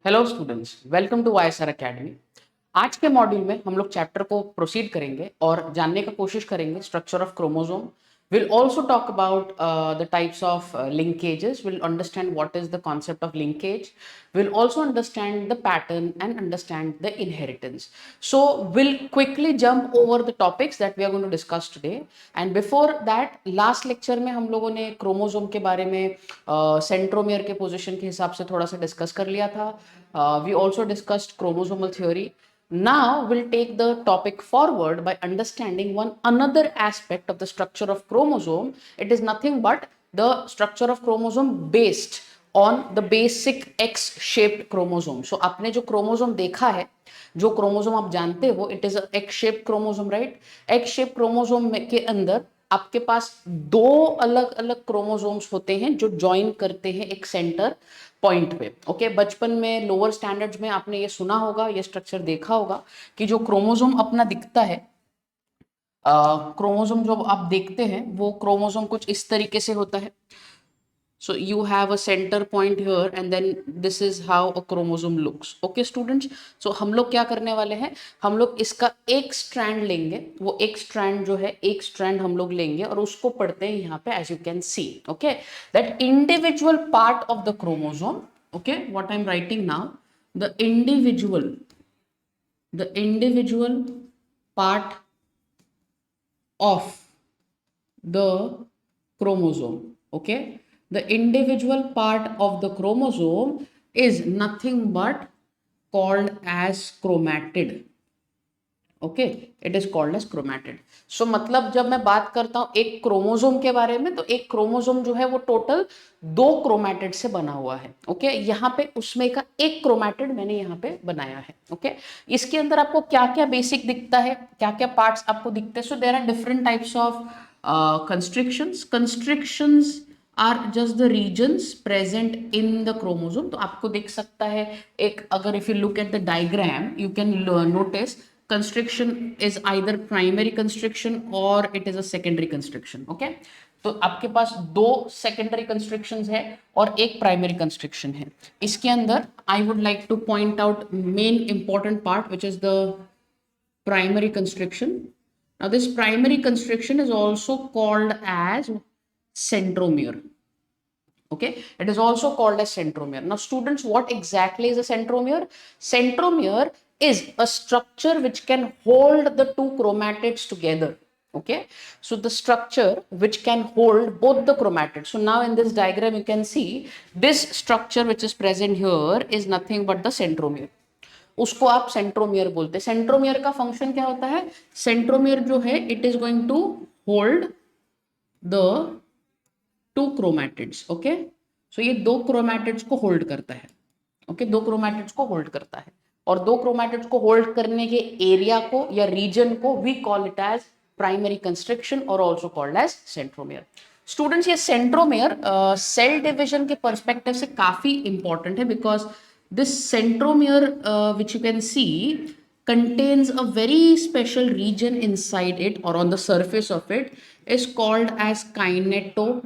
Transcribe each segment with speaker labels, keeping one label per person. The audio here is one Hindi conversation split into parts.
Speaker 1: Hello students, welcome to YSR academy. आज के मॉड्यूल में हम लोग चैप्टर को प्रोसीड करेंगे और जानने का कोशिश करेंगे structure of chromosome. Will also talk about the types of linkages. We'll understand what is the concept of linkage. We'll also understand the pattern and understand the inheritance. So we'll quickly jump over the topics that we are going to discuss today. And before that, last lecture में हम लोगों ने क्रोमोसोम के बारे में सेंट्रोमियर के पोजीशन के हिसाब से थोड़ा सा डिस्कस कर लिया था. We also discussed chromosomal theory. Now we'll take the topic forward by understanding one another aspect of the structure of chromosome. It is nothing but the structure of chromosome based on the basic X-shaped chromosome. So आपने जो क्रोमोसोम देखा है, जो क्रोमोसोम आप जानते हो, it is x shape chromosome, right. X shape chromosome के अंदर आपके पास दो अलग अलग क्रोमोसोम्स होते हैं जो ज्वाइन करते हैं एक सेंटर पॉइंट पे. ओके, बचपन में लोअर स्टैंडर्ड्स में आपने ये सुना होगा, ये स्ट्रक्चर देखा होगा कि जो क्रोमोसोम अपना दिखता है, क्रोमोसोम जो आप देखते हैं वो क्रोमोसोम कुछ इस तरीके से होता है. So you have a center point here and then this is how a chromosome looks. Okay students, so हम लोग क्या करने वाले हैं, हम लोग इसका एक स्ट्रैंड लेंगे. वो एक स्ट्रैंड जो है, एक स्ट्रैंड हम लोग लेंगे और उसको पढ़ते हैं यहाँ पे. as you can see, okay, that individual part of the chromosome. Okay, what I'm writing now, the individual part of the chromosome. Okay, the individual part of the chromosome is nothing but called as chromatid. ओके, it is called as chromatid. So मतलब जब मैं बात करता हूं एक क्रोमोसोम के बारे में, तो एक क्रोमोसोम जो है वो टोटल दो क्रोमैटिड से बना हुआ है. ओके, यहाँ पे उसमें का एक क्रोमैटिड मैंने यहाँ पे बनाया है. ओके, इसके अंदर आपको क्या क्या बेसिक दिखता है, क्या क्या पार्ट्स आपको दिखते हैं. So there are different types of constrictions are just the regions present in the chromosome. तो आपको दिख सकता है एक, अगर if you look at the diagram you can notice constriction is either primary constriction or it is a secondary constriction. Okay, तो आपके पास दो secondary constrictions है और एक primary constriction है. इसके अंदर I would like to point out main important part which is the primary constriction. Now this primary constriction is also called as centromere. Okay, it is also called as centromere. Now students, what exactly is a centromere? Centromere is a structure which can hold the two chromatids together. Okay, so the structure which can hold both the chromatids. So now in this diagram you can see this structure which is present here is nothing but the centromere. उसको आप सेंट्रोमियर बोलते हैं. सेंट्रोमियर का फंक्शन क्या होता है? सेंट्रोमियर जो है it is going to hold the two chromatids. Okay, so ये दो क्रोमैटिड्स को होल्ड करता है. ओके, दो क्रोमैटिड्स को होल्ड करता है और दो क्रोमैटिड्स को होल्ड करने के एरिया को या रीजन को we call it as primary constriction और also called as centromere. Students, ये सेंट्रोमियर सेल डिवीजन के पर्सपेक्टिव से काफी इंपॉर्टेंट है because this centromere which you can see contains a very special region inside it or on the surface of it is called as kinetochore.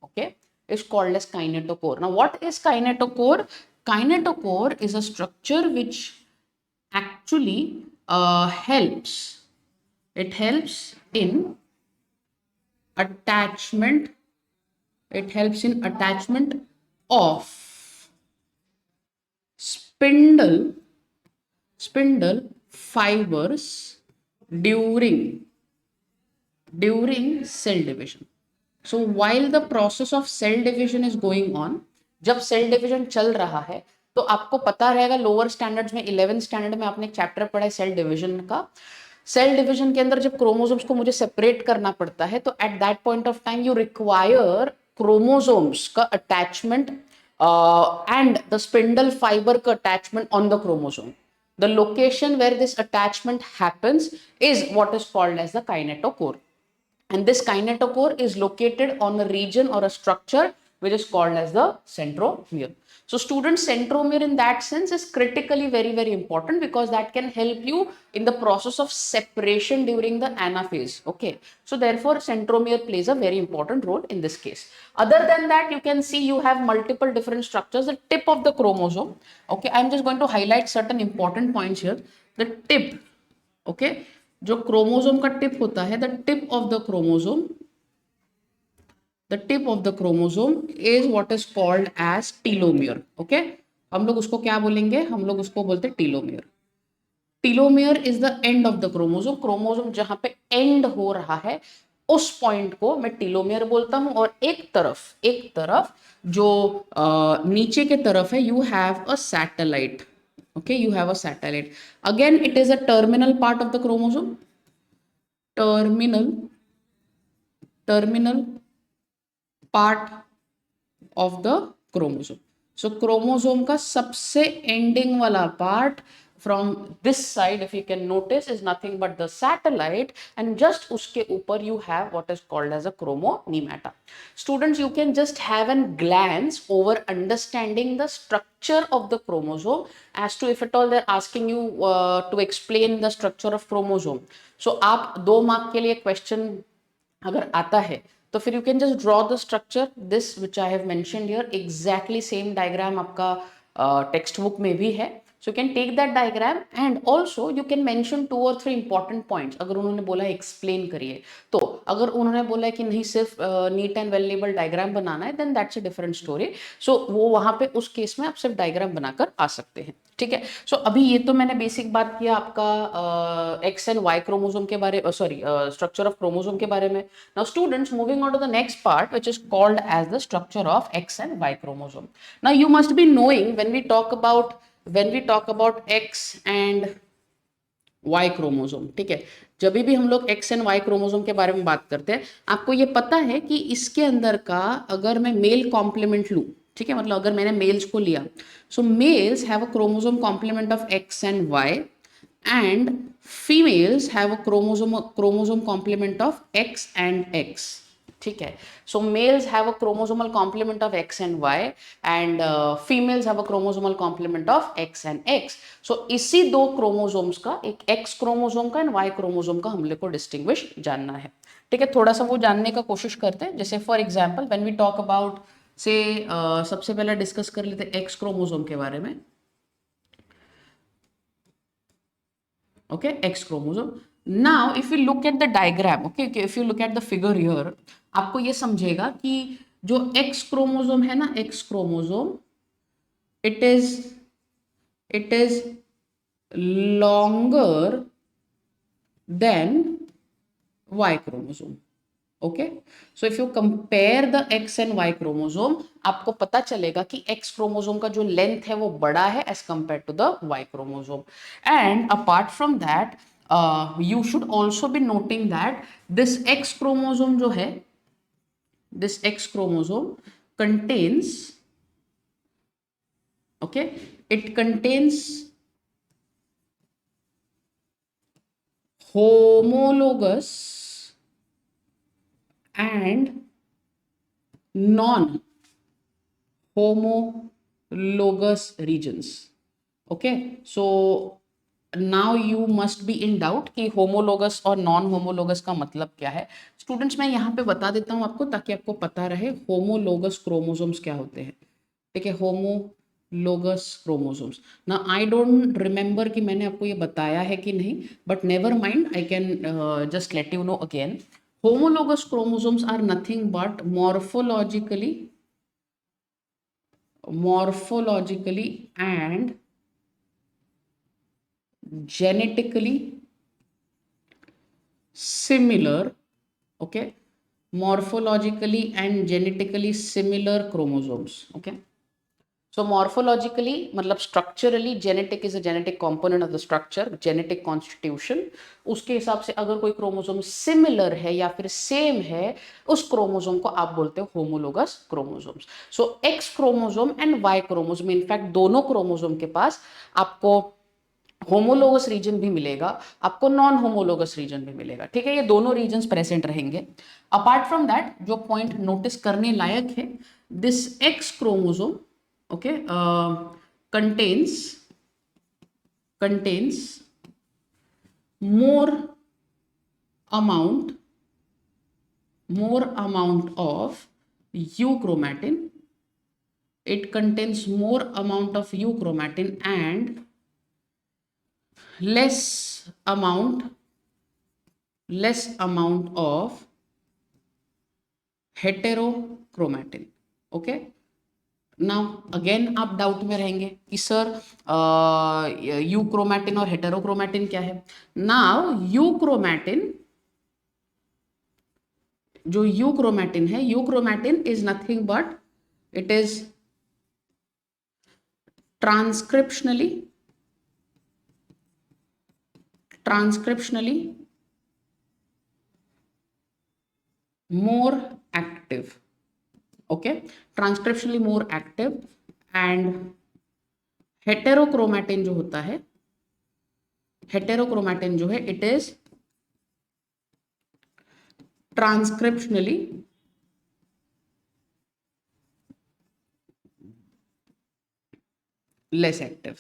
Speaker 1: Okay, is called as kinetochore. Now what is kinetochore? Kinetochore is a structure which actually helps in attachment. It helps in attachment of spindle fibers during cell division. So while the process of cell division is going on, जब सेल डिवीजन चल रहा है तो आपको पता रहेगा लोअर स्टैंडर्ड्स में 11th स्टैंडर्ड में आपने एक चैप्टर पढ़ा है सेल डिवीजन का. सेल डिवीजन के अंदर जब क्रोमोसोम्स को मुझे सेपरेट करना पड़ता है तो at that point of time you require chromosomes का attachment and the spindle fiber का attachment on the chromosome. The location where this attachment happens is what is called as the kinetochore. And this kinetochore is located on a region or a structure which is called as the centromere. So student, centromere in that sense is critically very important, because that can help you in the process of separation during the anaphase. Okay, so therefore centromere plays a very important role in this case. Other than that, you can see you have multiple different structures. The tip of the chromosome, okay, I'm just going to highlight certain important points here. The tip, okay, जो क्रोमोसोम का टिप होता है, the tip of the chromosome, the tip of the chromosome is what is called as telomere. Okay, हम लोग उसको क्या बोलेंगे, हम लोग उसको बोलते हैं telomere. Telomere is the end of the chromosome. Chromosome जहां पे एंड हो रहा है उस पॉइंट को मैं टीलोमियर बोलता हूं. और एक तरफ जो नीचे के तरफ है, you have a satellite. Okay, you have a satellite. Again it is a terminal part of the chromosome. Terminal part of the chromosome. So chromosome का सबसे एंडिंग वाला part from this side, if you can notice, is nothing but the satellite, and just uske upar you have what is called as a chromonemata. Students, you can just have a glance over understanding the structure of the chromosome, as to if at all they're asking you to explain the structure of chromosome. So आप 2 मार्क के लिए क्वेश्चन अगर आता है तो फिर you can just draw the structure this which I have mentioned here. Exactly same diagram आपका टेक्स्ट बुक में भी है. So you can take that diagram, and also you can mention 2 or 3 important points. अगर उन्होंने बोला explain करिए, तो अगर उन्होंने बोला कि नहीं सिर्फ neat and well labeled diagram बनाना है, then that's a different story. So वो वहाँ पे उस केस में आप सिर्फ diagram बनाकर आ सकते हैं. ठीक है. सो अभी ये तो मैंने बेसिक बात किया आपका एक्स एंड वाई क्रोमोसोम के बारे, सॉरी स्ट्रक्चर ऑफ क्रोमोसोम के बारे में. Now students, moving on to the next part which is called as the structure of X and Y chromosome. Now you must be knowing when we talk about X and Y chromosome. ठीक है, जब भी हम लोग एक्स एंड वाई क्रोमोसोम के बारे में बात करते हैं, आपको ये पता है कि इसके अंदर का अगर मैं मेल कॉम्प्लीमेंट लूं, ठीक है, मतलब अगर मैंने मेल्स को लिया, so males have a chromosome complement of X and Y, and females have a chromosome complement of X and X. ठीक है, so males have a chromosomal complement of X and Y, and females have a chromosomal complement of X and X. So इसी 2 क्रोमोसोम्स का, एक एक्स क्रोमोसोम का एंड वाई क्रोमोसोम का, हम लोग को डिस्टिंग्विश जानना है. ठीक है, थोड़ा सा वो जानने का कोशिश करते हैं. जैसे for example when we talk about से सबसे पहले डिस्कस कर लेते हैं एक्स क्रोमोसोम के बारे में. Okay, X chromosome. Now if you look at the diagram, okay, if you look at the figure here, आपको ये समझेगा कि जो एक्स क्रोमोसोम है ना, X chromosome, it is longer than Y chromosome. Okay, so if you compare the X and Y chromosome, आपको पता चलेगा कि एक्स क्रोमोसोम का जो लेंथ है वो बड़ा है as compare to the Y chromosome. And apart from that, you should also be noting that this X chromosome जो है, this X chromosome contains, okay, it contains homologous and non-homologous regions. Okay, so now you must be in doubt कि होमोलोगस और नॉन होमोलोगस का मतलब क्या है. स्टूडेंट्स, मैं यहाँ पे बता देता हूँ आपको, ताकि आपको पता रहे होमोलोगस क्रोमोसोम्स क्या होते हैं. ठीक है, होमोलोगस क्रोमोसोम्स. ना आई डोंट रिमेंबर कि मैंने आपको ये बताया है कि नहीं, but never mind, I can just let you know again. Homologous chromosomes are nothing but morphologically and genetically similar, okay, morphologically and genetically similar chromosomes. Okay, so morphologically मतलब structurally, genetic is a genetic component of the structure, genetic constitution. उसके हिसाब से अगर कोई क्रोमोसोम सिमिलर है या फिर सेम है, उस क्रोमोसोम को आप बोलते हो homologous chromosomes. So X chromosome and Y chromosome, in fact दोनों क्रोमोसोम के पास आपको होमोलोगस रीजन भी मिलेगा, आपको नॉन होमोलोगस रीजन भी मिलेगा, ठीक है, ये दोनों रीजन्स प्रेजेंट रहेंगे। अपार्ट फ्रॉम दैट जो पॉइंट नोटिस करने लायक है, this X chromosome okay contains more amount of euchromatin. It contains more amount of euchromatin and less amount of heterochromatin. Okay, now again आप डाउट में रहेंगे कि सर यूक्रोमैटिन और हेटेरोक्रोमैटिन क्या है। नाउ यूक्रोमैटिन है, euchromatin is nothing but it is transcriptionally more active, okay, transcriptionally more active. And heterochromatin जो होता है, हेटेरोक्रोमैटिन जो है it is transcriptionally less active,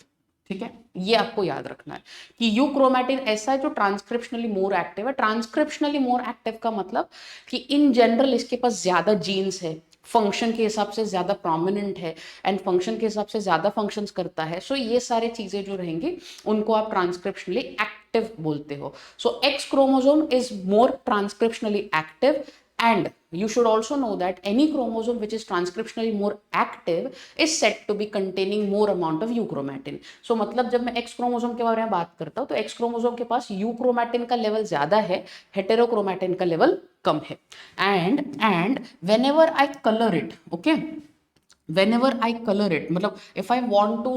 Speaker 1: ठीक है, ये आपको याद रखना है कि यूक्रोमैटिन ऐसा है जो ट्रांसक्रिप्शनली मोर एक्टिव है। ट्रांसक्रिप्शनली मोर एक्टिव का मतलब कि इन जनरल इसके पास ज्यादा जीन्स है, फंक्शन के हिसाब से ज्यादा प्रोमिनेंट है एंड फंक्शन के हिसाब से ज्यादा फंक्शंस करता है। सो ये सारे चीजें जो रहेंगी उनको आप ट्रांसक्रिप्शनली एक्टिव बोलते हो। So X chromosome is more transcriptionally active and you should also know that any chromosome which is transcriptionally more active is said to be containing more amount of euchromatin. So मतलब जब मैं X क्रोमोसोम के बारे में बात करता हूँ तो X क्रोमोसोम के पास यूक्रोमैटिन का लेवल ज्यादा है, हेटेरोक्रोमैटिन का लेवल कम है। and whenever I color it, okay, whenever I color it, मतलब if I want to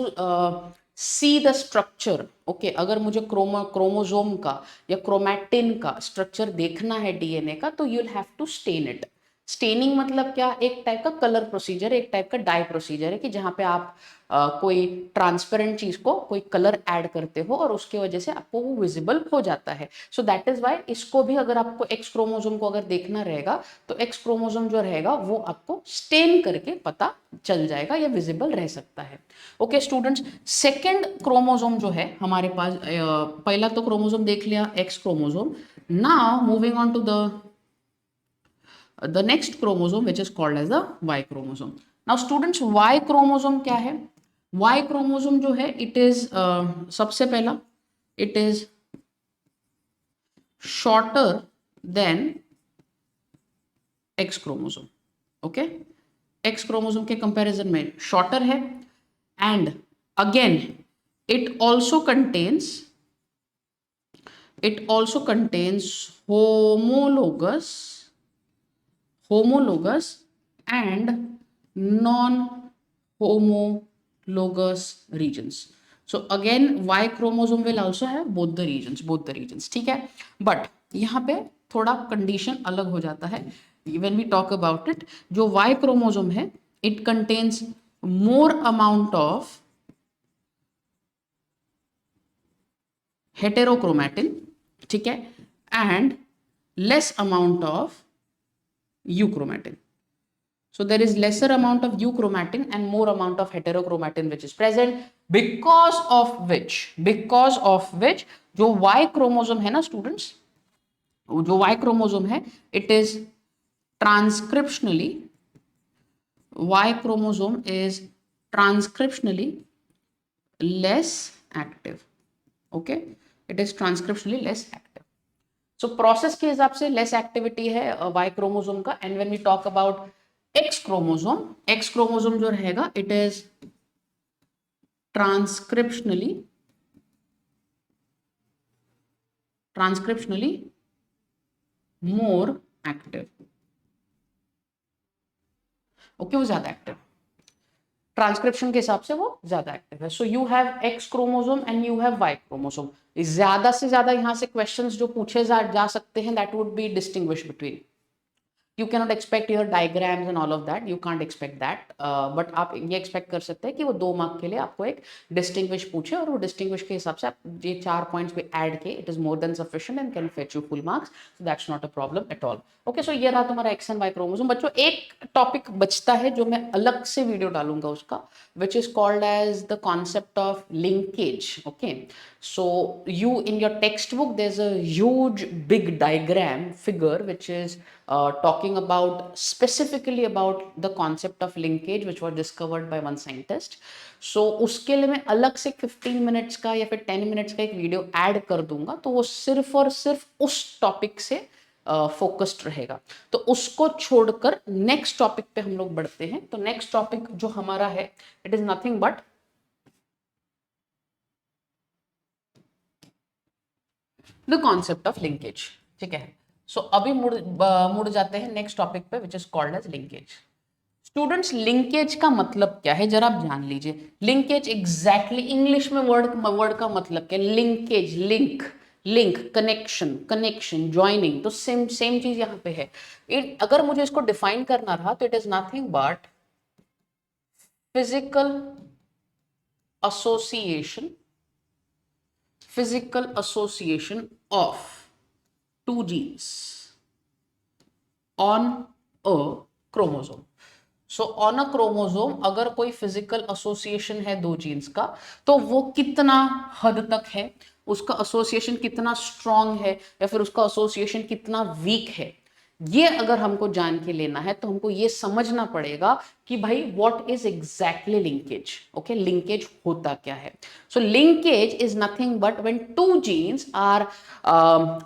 Speaker 1: see the structure, okay, अगर मुझे क्रोमोजोम का या क्रोमैटिन का स्ट्रक्चर देखना है डीएनए का, तो you will have to stain it. Staining मतलब क्या, एक टाइप का कलर प्रोसीजर, एक टाइप का डाई प्रोसीजर है कि जहां पे आप कोई ट्रांसपेरेंट चीज को कोई कलर ऐड करते हो और उसके वजह से आपको वो विजिबल हो जाता है। सो दैट इज वाई इसको भी अगर आपको एक्स क्रोमोजोम को अगर देखना रहेगा तो एक्स क्रोमोजोम जो रहेगा वो आपको स्टेन करके पता चल जाएगा या विजिबल रह सकता है। ओके स्टूडेंट्स, सेकेंड क्रोमोजोम जो है हमारे पास, पहला तो क्रोमोजोम देख लिया X chromosome. Now moving on to the next chromosome which is called as the Y chromosome. Now students, Y chromosome क्या है? Y chromosome जो है it is सबसे पहला it is shorter than X chromosome, okay? X chromosome के comparison में shorter है and again it also contains homologous and non-homologous regions. So again Y chromosome will also have both the regions, ठीक है। बट यहाँ पे थोड़ा कंडीशन अलग हो जाता है when we talk about it। जो Y chromosome है it contains more amount of heterochromatin, ठीक है, and less amount of euchromatin. So there is lesser amount of euchromatin and more amount of heterochromatin which is present, because of which जो Y chromosome है ना स्टूडेंट्स, जो Y chromosome है it is transcriptionally, Y chromosome is transcriptionally less active, okay, it is transcriptionally less active। So process के हिसाब से लेस एक्टिविटी है वाई क्रोमोसोम का। And when we talk about X chromosome जो रहेगा it is transcriptionally more active, okay, वो ज्यादा एक्टिव, ट्रांसक्रिप्शन के हिसाब से वो ज्यादा एक्टिव है। So you have X chromosome and you have Y chromosome. ज्यादा से ज्यादा यहाँ से क्वेश्चंस जो पूछे जा सकते हैं that would be distinguish between You cannot expect your diagrams and all of that. You can't expect that. But आप ये expect कर सकते हैं कि वो 2 मार्क के लिए आपको एक distinguish पूछे और वो distinguish के हिसाब से आप ये 4 points पे add के it is more than sufficient and can fetch you full marks. So that's not a problem at all. Okay, so ये रहा तुम्हारा X and Y chromosome. बच्चों एक topic बचता है जो मैं अलग से वीडियो डालूंगा उसका, which is called as the concept of linkage. Okay, so you in your textbook there's a huge big diagram figure which is talking about specifically about the concept of linkage which was discovered by one scientist. So उसके लिए मैं अलग से 15 मिनट्स का या फिर 10 मिनट्स का एक वीडियो ऐड कर दूंगा, तो वो सिर्फ और सिर्फ उस टॉपिक से फोकस्ड रहेगा। तो उसको छोड़कर नेक्स्ट टॉपिक पे हम लोग बढ़ते हैं। तो नेक्स्ट टॉपिक जो हमारा है it is nothing but the concept of linkage. ठीक है, सो अभी मुड़ जाते हैं नेक्स्ट टॉपिक पे which is called as linkage. Students, linkage का मतलब क्या है जरा आप जान लीजिए। लिंकेज एग्जैक्टली इंग्लिश में वर्ड का मतलब क्या है? Linkage, link, link, connection, connection, joining. तो सेम सेम चीज यहाँ पे है। अगर मुझे इसको डिफाइन करना रहा तो it is nothing but physical association, physical association of two genes on a chromosome. So on a chromosome अगर कोई physical association है दो जीन्स का, तो वो कितना हद तक है, उसका association कितना strong है या फिर उसका association कितना weak है, ये अगर हमको जान के लेना है तो हमको ये समझना पड़ेगा कि भाई what is exactly linkage. Okay, linkage होता क्या है? So linkage is nothing but when two genes are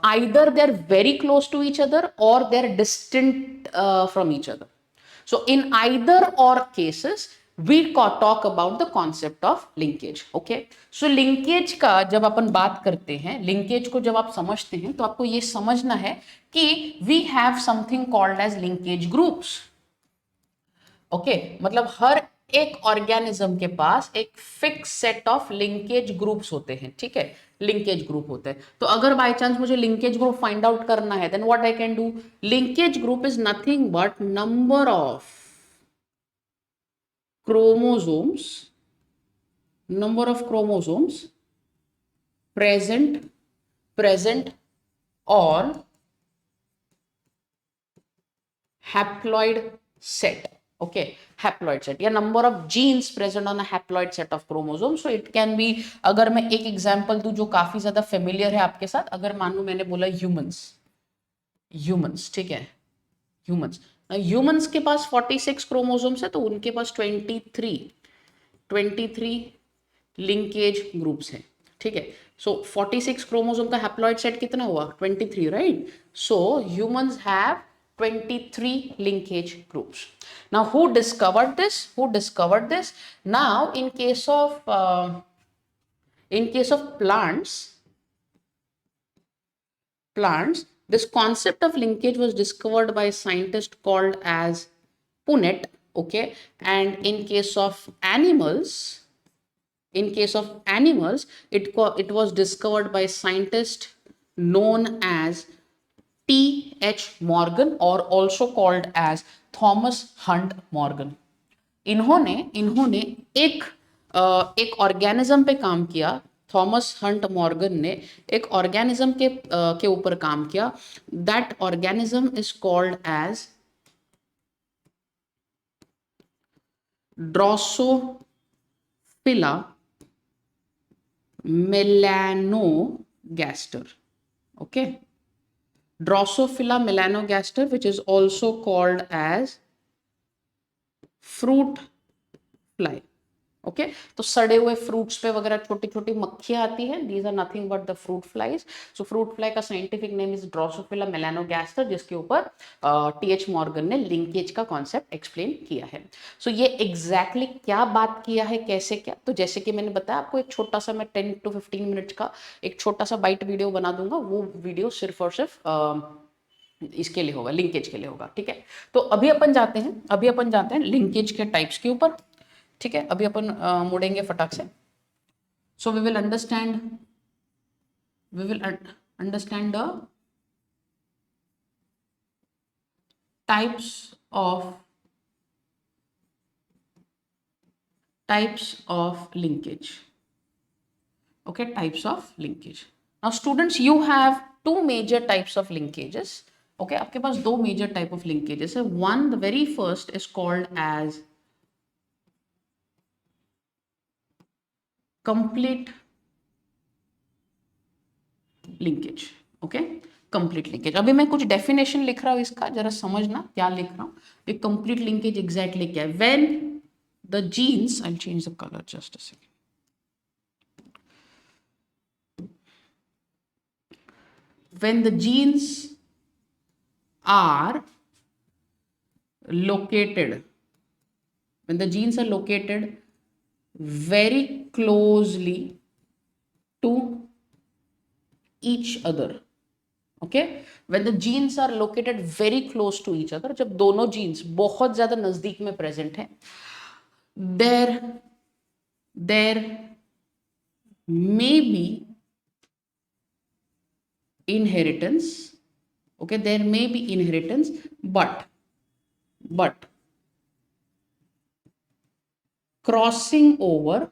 Speaker 1: either they are very close to each other और they are distant from each other. So in either or cases we talk about the concept of linkage. Okay, so linkage का जब अपन बात करते हैं, linkage को जब आप समझते हैं तो आपको ये समझना है कि we have something called as linkage groups. Okay, मतलब हर एक ऑर्गेनिज्म के पास एक fix set of linkage groups होते हैं। ठीक है, लिंकेज ग्रुप होते हैं। तो अगर बाय चांस मुझे लिंकेज ग्रुप फाइंड आउट करना है then what I can do? Linkage group is nothing but number of chromosomes, number of chromosomes present on haploid set. Okay, haploid set या number of genes present on a haploid set of chromosomes. So it can be, अगर मैं एक एग्जांपल दूं जो काफी ज्यादा फेमिलियर है आपके साथ, अगर मान लो मैंने बोला ह्यूमंस, ठीक है, ह्यूमंस के पास 46 क्रोमोसोम्स है तो उनके पास 23 लिंकेज ग्रुप्स हैं। ठीक है, सो 46 क्रोमोसोम का हैप्लॉइड सेट कितना हुआ? 23, right? So humans have 23 linkage groups. Now who discovered this? Now in case of plants, this concept of linkage was discovered by a scientist called as Punnett. Okay, and in case of animals, it was discovered by a scientist known as T.H. Morgan or also called as Thomas Hunt Morgan. इन्होंने एक ऑर्गेनिज्म पे काम किया। थॉमस हंट मॉर्गन ने एक ऑर्गेनिज्म के ऊपर काम किया। That organism is called as Drosophila melanogaster. Okay, Drosophila melanogaster, which is also called as fruit fly. Okay, तो सड़े हुए फ्रूट्स पे वगैरह छोटी छोटी मक्खियां आती हैं, these are nothing but the fruit flies. So fruit fly का scientific name is Drosophila melanogaster, जिसके ऊपर टीएच मॉर्गन ने लिंकेज का कॉन्सेप्ट एक्सप्लेन किया है। सो ये एग्जैक्टली क्या बात किया है, कैसे क्या, तो जैसे कि मैंने बताया आपको एक छोटा सा मैं 10 to 15 मिनट्स का एक छोटा सा बाइट वीडियो बना दूंगा। वो वीडियो सिर्फ और सिर्फ इसके लिए होगा, लिंकेज के लिए होगा। ठीक है, तो अभी अपन जाते हैं लिंकेज के टाइप्स के ऊपर। ठीक है, अभी अपन मुड़ेंगे फटाक से। So we will understand the types of linkage. Okay, types of linkage. Now students, you have two major types of linkages. Okay, आपके पास दो major type of linkages है. One, the very first is called as complete linkage. Okay, complete linkage. अभी मैं कुछ definition लिख रहा हूँ इसका, जरा समझना क्या लिख रहा हूँ. ये complete linkage exactly क्या है? When the genes, I'll change the color just a second. When the genes are located, very closely to each other. Okay, when the genes are located very close to each other, जब दोनों genes बहुत ज्यादा नजदीक में present हैं, there may be inheritance. Okay, there may be inheritance, but crossing over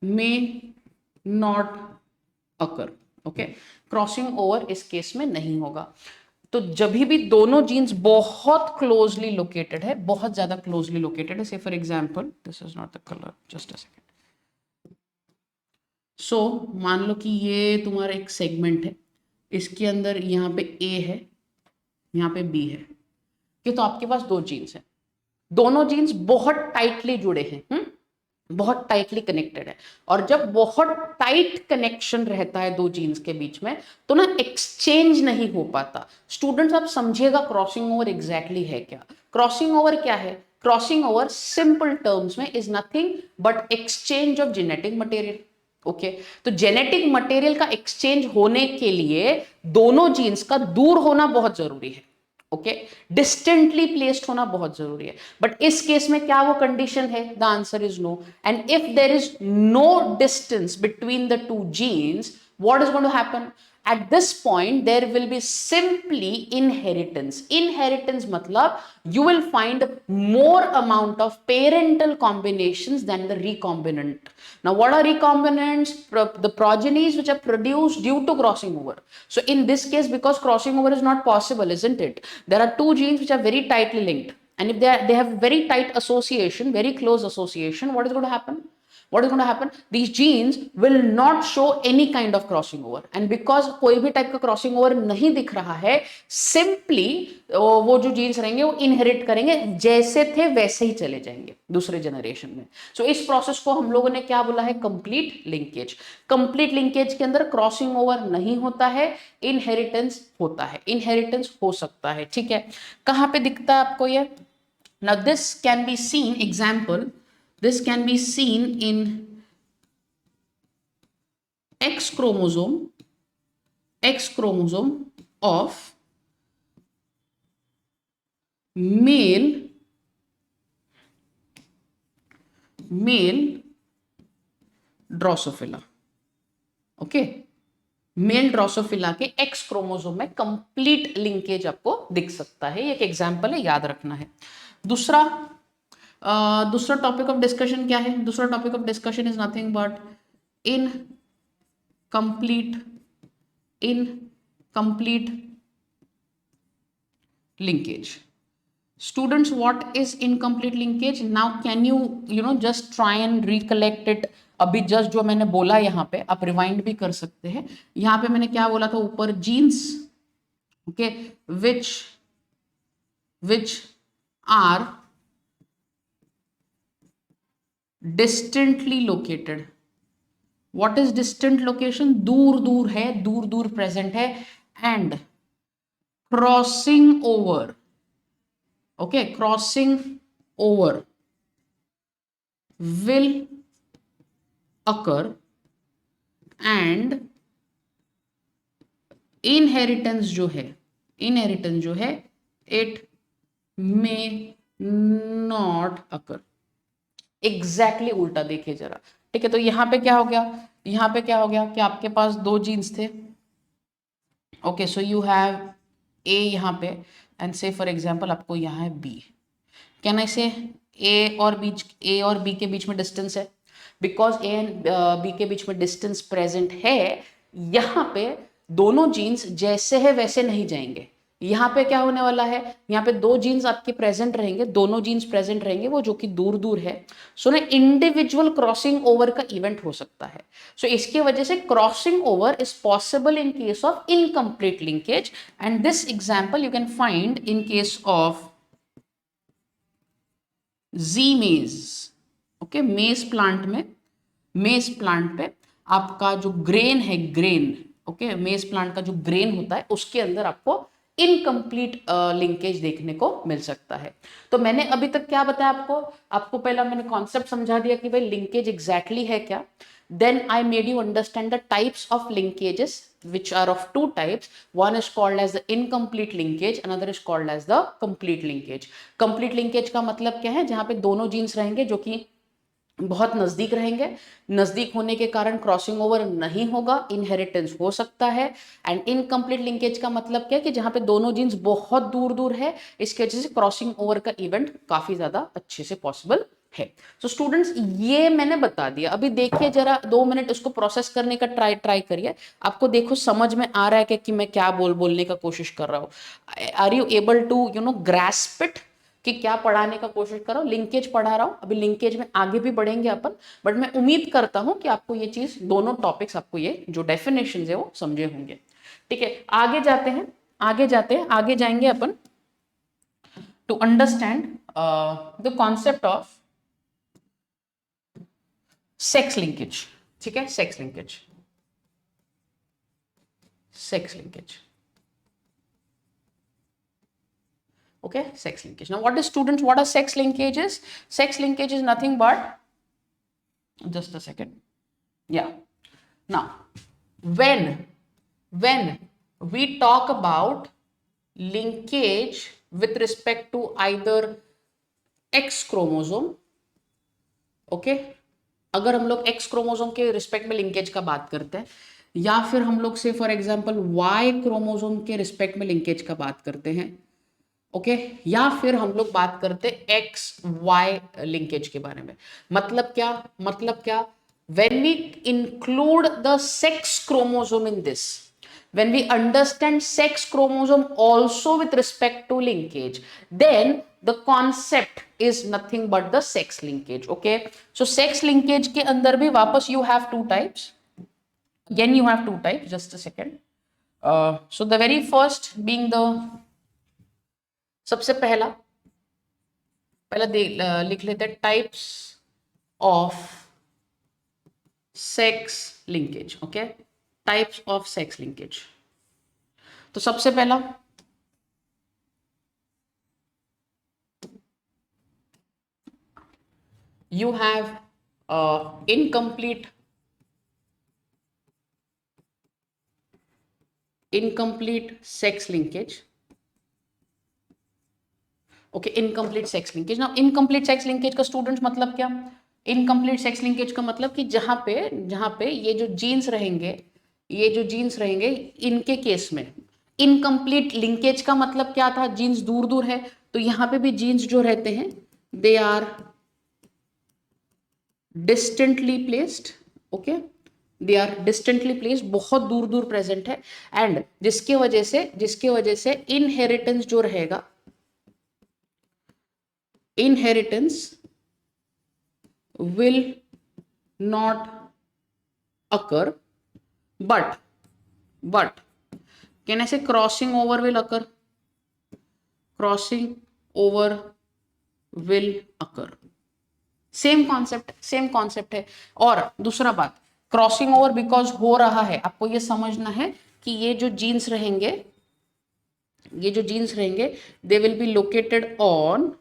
Speaker 1: may not occur. Okay, crossing over इस केस में नहीं होगा. तो जब भी दोनों जीन्स बहुत क्लोजली लोकेटेड है, बहुत ज्यादा क्लोजली लोकेटेड है, say for example this is not the colour, just a second. So मान लो कि ये तुम्हारा एक सेगमेंट है, इसके अंदर यहाँ पे ए है, यहाँ पे बी है. ये तो आपके पास दो जीन्स है, दोनों जीन्स बहुत टाइटली जुड़े हैं, बहुत टाइटली कनेक्टेड है. और जब बहुत टाइट कनेक्शन रहता है दो जीन्स के बीच में, तो ना एक्सचेंज नहीं हो पाता. स्टूडेंट्स आप समझिएगा क्रॉसिंग ओवर एग्जैक्टली है क्या. क्रॉसिंग ओवर क्या है? क्रॉसिंग ओवर सिंपल टर्म्स में is nothing but exchange of genetic material. Okay, तो जेनेटिक मटेरियल का एक्सचेंज होने के लिए दोनों जीन्स का दूर होना बहुत जरूरी है. ओके, डिस्टेंटली प्लेस्ड होना बहुत जरूरी है. बट इस केस में क्या वो कंडीशन है? The answer is no. And if there is no distance between the two genes, what is going to happen? At this point there will be simply inheritance. Inheritance matlab you will find more amount of parental combinations than the recombinant. Now what are recombinants? The progenies which are produced due to crossing over. So in this case, because crossing over is not possible, isn't it, there are two genes which are very tightly linked, and if they have very tight association, very close association, what is going to happen? What is going to happen? These genes will not show any kind of crossing over, and because कोई भी टाइप का क्रॉसिंग ओवर नहीं दिख रहा है, सिंपली वो जो जीन्स रहेंगे वो इनहेरिट करेंगे, जैसे थे वैसे ही चले जाएंगे दूसरे जनरेशन में. सो इस प्रोसेस को हम लोगों ने क्या बोला है? Complete linkage. कंप्लीट लिंकेज के अंदर क्रॉसिंग ओवर नहीं होता है, इनहेरिटेंस होता है. इनहेरिटेंस हो सकता है, ठीक है. कहां पे दिखता है आपको ये? Now this can be scene, example, this can be seen in X chromosome of male Drosophila. Okay, male Drosophila के एक्स क्रोमोसोम में कंप्लीट लिंकेज आपको दिख सकता है. एक एग्जाम्पल है, याद रखना है. दूसरा टॉपिक ऑफ डिस्कशन क्या है? दूसरा topic of discussion is nothing but incomplete linkage. Students, what is incomplete linkage? Now can you just try and recollect it. अभी जस्ट जो मैंने बोला यहाँ पे आप रिवाइंड भी कर सकते हैं. यहाँ पे मैंने क्या बोला था ऊपर? Genes, okay, which are distantly located. What is distant location? दूर दूर है, दूर दूर प्रेजेंट है. And crossing over, okay, crossing over will occur and inheritance जो है it may not occur. Exactly उल्टा देखिए जरा, ठीक है. तो यहाँ पे क्या हो गया कि आपके पास दो जीन्स थे, okay, so you have a यहाँ पे, एंड से फॉर एग्जाम्पल आपको यहाँ है बी। कैन आई से ए और बी के बीच में डिस्टेंस है, बिकॉज ए एंड बी के बीच में डिस्टेंस प्रेजेंट है। यहाँ पे दोनों जीन्स जैसे है वैसे नहीं जाएंगे। यहाँ पे क्या होने वाला है, यहाँ पे दो जीन्स आपके प्रेजेंट रहेंगे, दोनों जीन्स प्रेजेंट रहेंगे, वो जो कि दूर दूर है। सो ना इंडिविजुअल क्रॉसिंग ओवर का इवेंट हो सकता है। सो इसकी वजह से crossing over is possible in case of incomplete linkage, and this example you can find in case of Zea mays. Okay, मेज प्लांट में, मेज प्लांट पे आपका जो ग्रेन है, ग्रेन, ओके, मेज प्लांट का जो ग्रेन होता है उसके अंदर आपको इनकम्प्लीट लिंकेज देखने को मिल सकता है। तो मैंने अभी तक क्या बताया आपको, आपको पहला मैंने कॉन्सेप्ट समझा दिया कि भाई लिंकेज एग्जैक्टली है क्या। then I made you understand the types of linkages, which are of two types. One is called as the incomplete linkage, another is called as the complete linkage. Complete linkage का मतलब क्या है, जहां पे दोनों जीन्स रहेंगे जो कि बहुत नजदीक रहेंगे, नजदीक होने के कारण क्रॉसिंग ओवर नहीं होगा, इनहेरिटेंस हो सकता है। एंड इनकम्प्लीट लिंकेज का मतलब क्या है कि जहां पे दोनों जीन्स बहुत दूर दूर है, इसकी वजह से क्रॉसिंग ओवर का इवेंट काफी ज्यादा अच्छे से पॉसिबल है। तो स्टूडेंट्स ये मैंने बता दिया। अभी देखिए जरा 2 मिनट इसको प्रोसेस करने का ट्राई करिए। आपको देखो समझ में आ रहा है कि मैं क्या बोलने का कोशिश कर रहा हूँ। Are you able to grasp it कि क्या पढ़ाने का कोशिश कर रहा हूँ। लिंकेज पढ़ा रहा हूँ, अभी लिंकेज में आगे भी बढ़ेंगे अपन, बट मैं उम्मीद करता हूँ कि आपको ये चीज, दोनों टॉपिक्स आपको ये जो डेफिनेशन है वो समझे होंगे। ठीक है, आगे जाते हैं, आगे जाएंगे अपन to understand the concept of sex linkage. ठीक है, sex linkage, sex linkage. Okay, sex linkage. Now what is, students, what are sex linkages? Sex linkage is nothing but, just a second, yeah, now when we talk about linkage with respect to either X chromosome, okay, अगर हम लोग X क्रोमोसोम के रिस्पेक्ट में लिंकेज का बात करते हैं, या फिर हम लोग से फॉर एग्जांपल Y क्रोमोसोम के रिस्पेक्ट में लिंकेज का बात करते हैं, ओके, या फिर हम लोग बात करते एक्स वाई लिंकेज के बारे में। मतलब क्या, when we include the sex chromosome in this, when we understand sex chromosome also with respect to linkage, then the concept is nothing but the sex linkage. Okay, so sex linkage के अंदर भी वापस you have two types, again you have two types, just a second. So the very first being the, सबसे पहला लिख लेते हैं types of sex linkage. Okay, types of sex linkage. तो सबसे पहला you have incomplete sex linkage. Okay, incomplete sex linkage. ना इनकम्प्लीट सेक्स लिंकेज का स्टूडेंट्स मतलब क्या, इनकम्प्लीट सेक्स लिंकेज का मतलब कि जहां पे ये जो जीन्स रहेंगे इनके केस में इनकम्प्लीट लिंकेज का मतलब क्या था, जीन्स दूर दूर है, तो यहां पे भी जीन्स जो रहते हैं they are distantly placed. Okay, they are distantly placed, बहुत दूर दूर प्रेजेंट है, एंड जिसके वजह से इनहेरिटेंस जो रहेगा, inheritance will not occur, but can I say crossing over will occur, crossing over will occur, same concept है। और दूसरा बात, क्रॉसिंग ओवर बिकॉज हो रहा है, आपको ये समझना है कि ये जो जीन्स रहेंगे they will be located on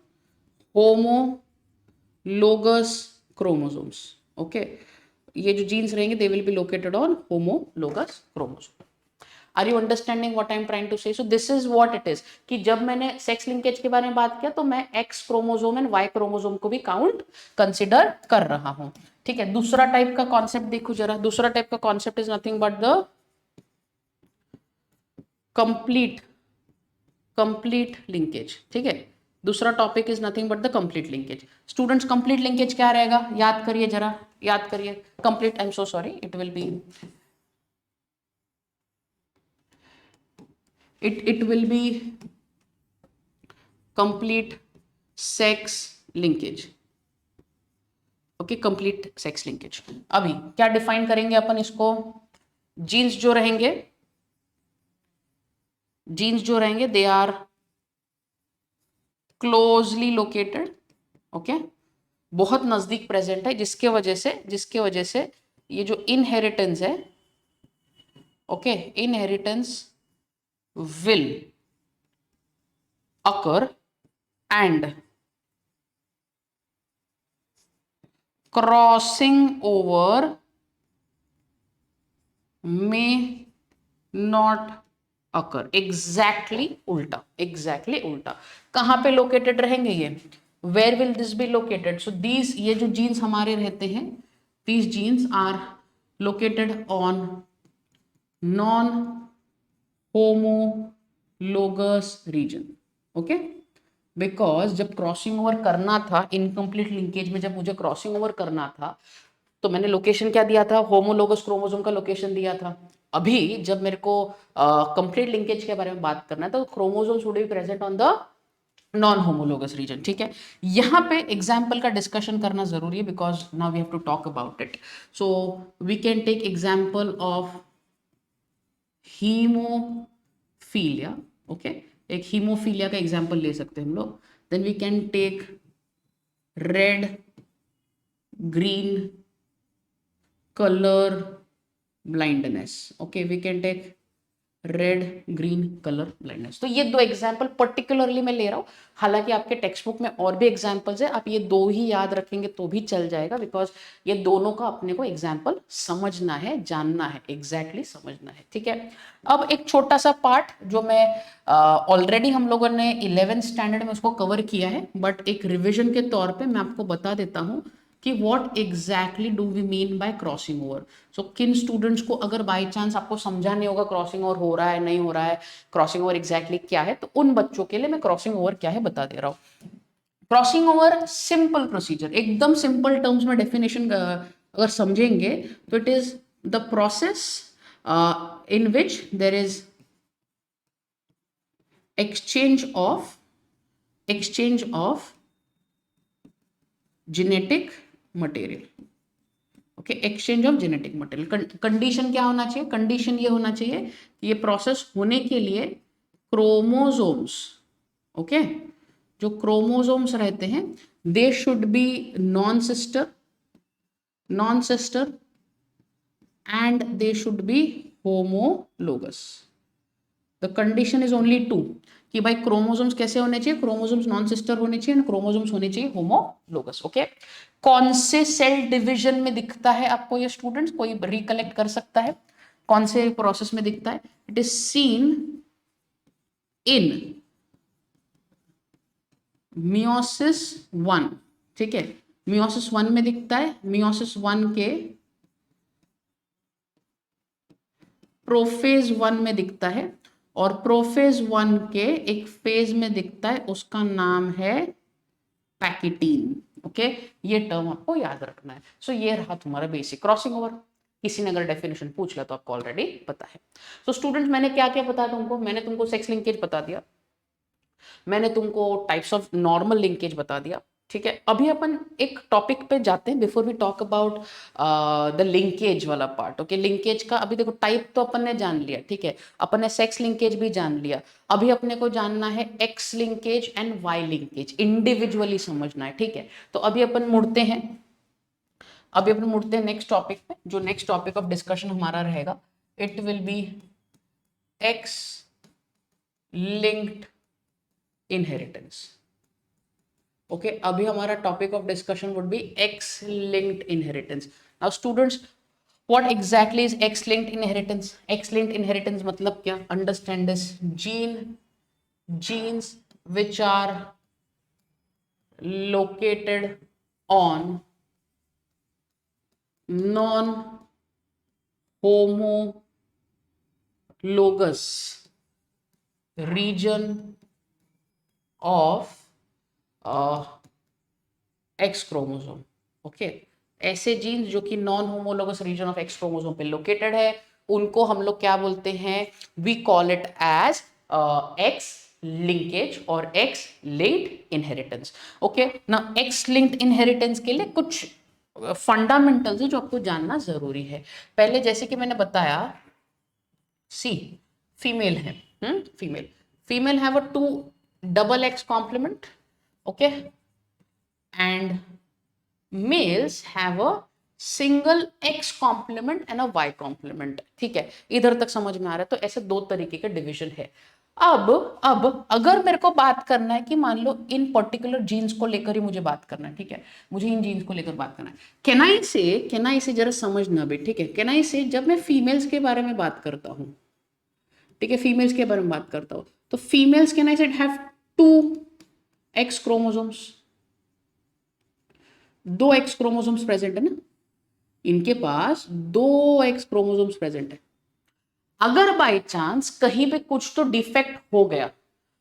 Speaker 1: homologous chromosomes. Okay, ये जो जीन्स रहेंगे they will be located on homologous chromosome. Are you understanding what I am trying to say? So this is what it is कि जब मैंने सेक्स लिंकेज के बारे में बात किया तो मैं X chromosome and Y chromosome को भी कंसिडर कर रहा हूं। ठीक है, दूसरा टाइप का कॉन्सेप्ट देखो जरा। दूसरा टाइप का concept is nothing but the complete complete linkage, ठीक है। दूसरा topic is nothing but the complete linkage. Students complete linkage क्या रहेगा, याद करिए जरा, याद करिए। Complete, I am so sorry, it will B it will be complete sex linkage। Okay, complete sex linkage. अभी क्या डिफाइन करेंगे अपन इसको, जीन्स जो रहेंगे, जीन्स जो रहेंगे they are closely located, okay, बहुत नजदीक प्रेजेंट है, जिसके वजह से ये जो इनहेरिटेंस है, okay, inheritance will occur and crossing over में नॉट अकर। एग्जैक्टली उल्टा, एग्जैक्टली उल्टा। कहां पे लोकेटेड रहेंगे ये, where will this be located, so these, ये जो जीन्स हमारे रहते हैं, these genes are located on non homologous region, okay. Because जब क्रॉसिंग ओवर करना था, इनकम्प्लीट लिंकेज में जब मुझे क्रॉसिंग ओवर करना था, तो मैंने लोकेशन क्या दिया था, होमोलोगस क्रोमोसोम का लोकेशन दिया था। अभी जब मेरे को कंप्लीट लिंकेज के बारे में बात करना है, तो chromosomes would be present on the non homologous region, ठीक है। यहाँ पे एग्जाम्पल का डिस्कशन करना जरूरी है, because now we have to talk about it. So we can take example of haemophilia, okay, एक हीमोफीलिया का एग्जाम्पल ले सकते हैं हम लोग। Then we can take red green color blindness, okay, we can take red green colour blindness. तो ये दो एग्जाम्पल पर्टिकुलरली मैं ले रहा हूँ, हालांकि आपके टेक्स्ट बुक में और भी एग्जाम्पल्स है, आप ये दो ही याद रखेंगे तो भी चल जाएगा, बिकॉज ये दोनों का अपने को एग्जाम्पल समझना है, जानना है, एग्जैक्टली समझना है, ठीक है। अब एक छोटा सा पार्ट जो मैं ऑलरेडी हम लोगों ने 11th स्टैंडर्ड में उसको कवर किया है, बट एक रिविजन के तौर पे मैं आपको बता देता हूँ कि what exactly do we mean by crossing over. So किन स्टूडेंट्स को अगर बाय चांस आपको समझा नहीं होगा क्रॉसिंग ओवर हो रहा है नहीं हो रहा है, क्रॉसिंग ओवर एग्जैक्टली क्या है, तो उन बच्चों के लिए मैं क्रॉसिंग ओवर क्या है बता दे रहा हूँ। क्रॉसिंग ओवर सिंपल प्रोसीजर, एकदम सिंपल टर्म्स में डेफिनेशन अगर समझेंगे तो it is the process in which there is exchange of genetic material, okay, exchange of genetic material. Condition क्या होना चाहिए, कंडीशन ये होना चाहिए कि ये प्रोसेस होने के लिए क्रोमोसोम्स, ओके, जो क्रोमोसोम्स रहते हैं they should be non sister and they should be homologous. The condition is only two, कि भाई क्रोमोसोम्स कैसे होने चाहिए, क्रोमोसोम्स नॉन सिस्टर होने चाहिए, क्रोमोसोम्स होने चाहिए होमोलोगस, ओके। कौन से सेल डिवीजन में दिखता है आपको ये स्टूडेंट्स, कोई रिकलेक्ट कर सकता है कौन से प्रोसेस में दिखता है, it is seen in meiosis 1, ठीक है, मियोसिस 1 में दिखता है, मियोसिस 1 के प्रोफेज 1 में दिखता है, और प्रोफेज 1 के एक फेज में दिखता है, उसका नाम है पैकेटीन, ओके। ये टर्म आपको याद रखना है। सो ये रहा तुम्हारा बेसिक क्रॉसिंग ओवर। किसी ने अगर डेफिनेशन पूछ लिया तो आपको ऑलरेडी पता है। सो स्टूडेंट मैंने क्या क्या बताया तुमको, मैंने तुमको सेक्स लिंकेज बता दिया, मैंने तुमको टाइप्स ऑफ नॉर्मल लिंकेज बता दिया, ठीक है। अभी अपन एक टॉपिक पे जाते हैं before we talk about the linkage वाला पार्ट, ओके। लिंकेज का अभी देखो टाइप तो अपन ने जान लिया, ठीक है, अपन ने सेक्स लिंकेज भी जान लिया, अभी अपने को जानना है X linkage and Y linkage, individually समझना है, ठीक है। तो अभी अपन मुड़ते हैं, अभी अपन मुड़ते हैं नेक्स्ट टॉपिक पे, जो नेक्स्ट टॉपिक ऑफ डिस्कशन हमारा रहेगा, it will be X linked inheritance, okay. अभी हमारा topic of discussion would be X linked inheritance. Now students, what exactly is X linked inheritance, X linked inheritance मतलब क्या, understand this, genes which are located on non homologous region of X chromosome. Okay, ऐसे जीन्स जो कि non homologous region of X chromosome पे लोकेटेड है, उनको हम लोग क्या बोलते हैं? We call it as x linkage और एक्स लिंक्ड इनहेरिटेंस। ओके ना, एक्स लिंक्ड इनहेरिटेंस के लिए कुछ फंडामेंटल्स है जो आपको जानना जरूरी है। पहले जैसे कि मैंने बताया, सी फीमेल है, female female have a two double X complement, okay, and males have a single X complement and a Y complement. ठीक है, इधर तक समझ में आ रहा है? तो ऐसे दो तरीके के डिवीजन है। अब अगर मेरे को बात करना है कि मान लो इन पर्टिकुलर जीन्स को लेकर ही मुझे बात करना है, ठीक है, मुझे इन जीन्स को लेकर बात करना है, कैन आई से जरा समझना भी, ठीक है, कैन आई से जब मैं फीमेल्स के बारे में बात करता हूं, ठीक है, फीमेल्स के बारे में बात करता हूं, तो फीमेल्स कैन आई से हैव टू एक्स क्रोमोसोम्स, दो एक्स क्रोमोसोम्स प्रेजेंट है ना, इनके पास दो एक्स क्रोमोसोम्स प्रेजेंट है। अगर बाय चांस कहीं पे कुछ तो डिफेक्ट हो गया,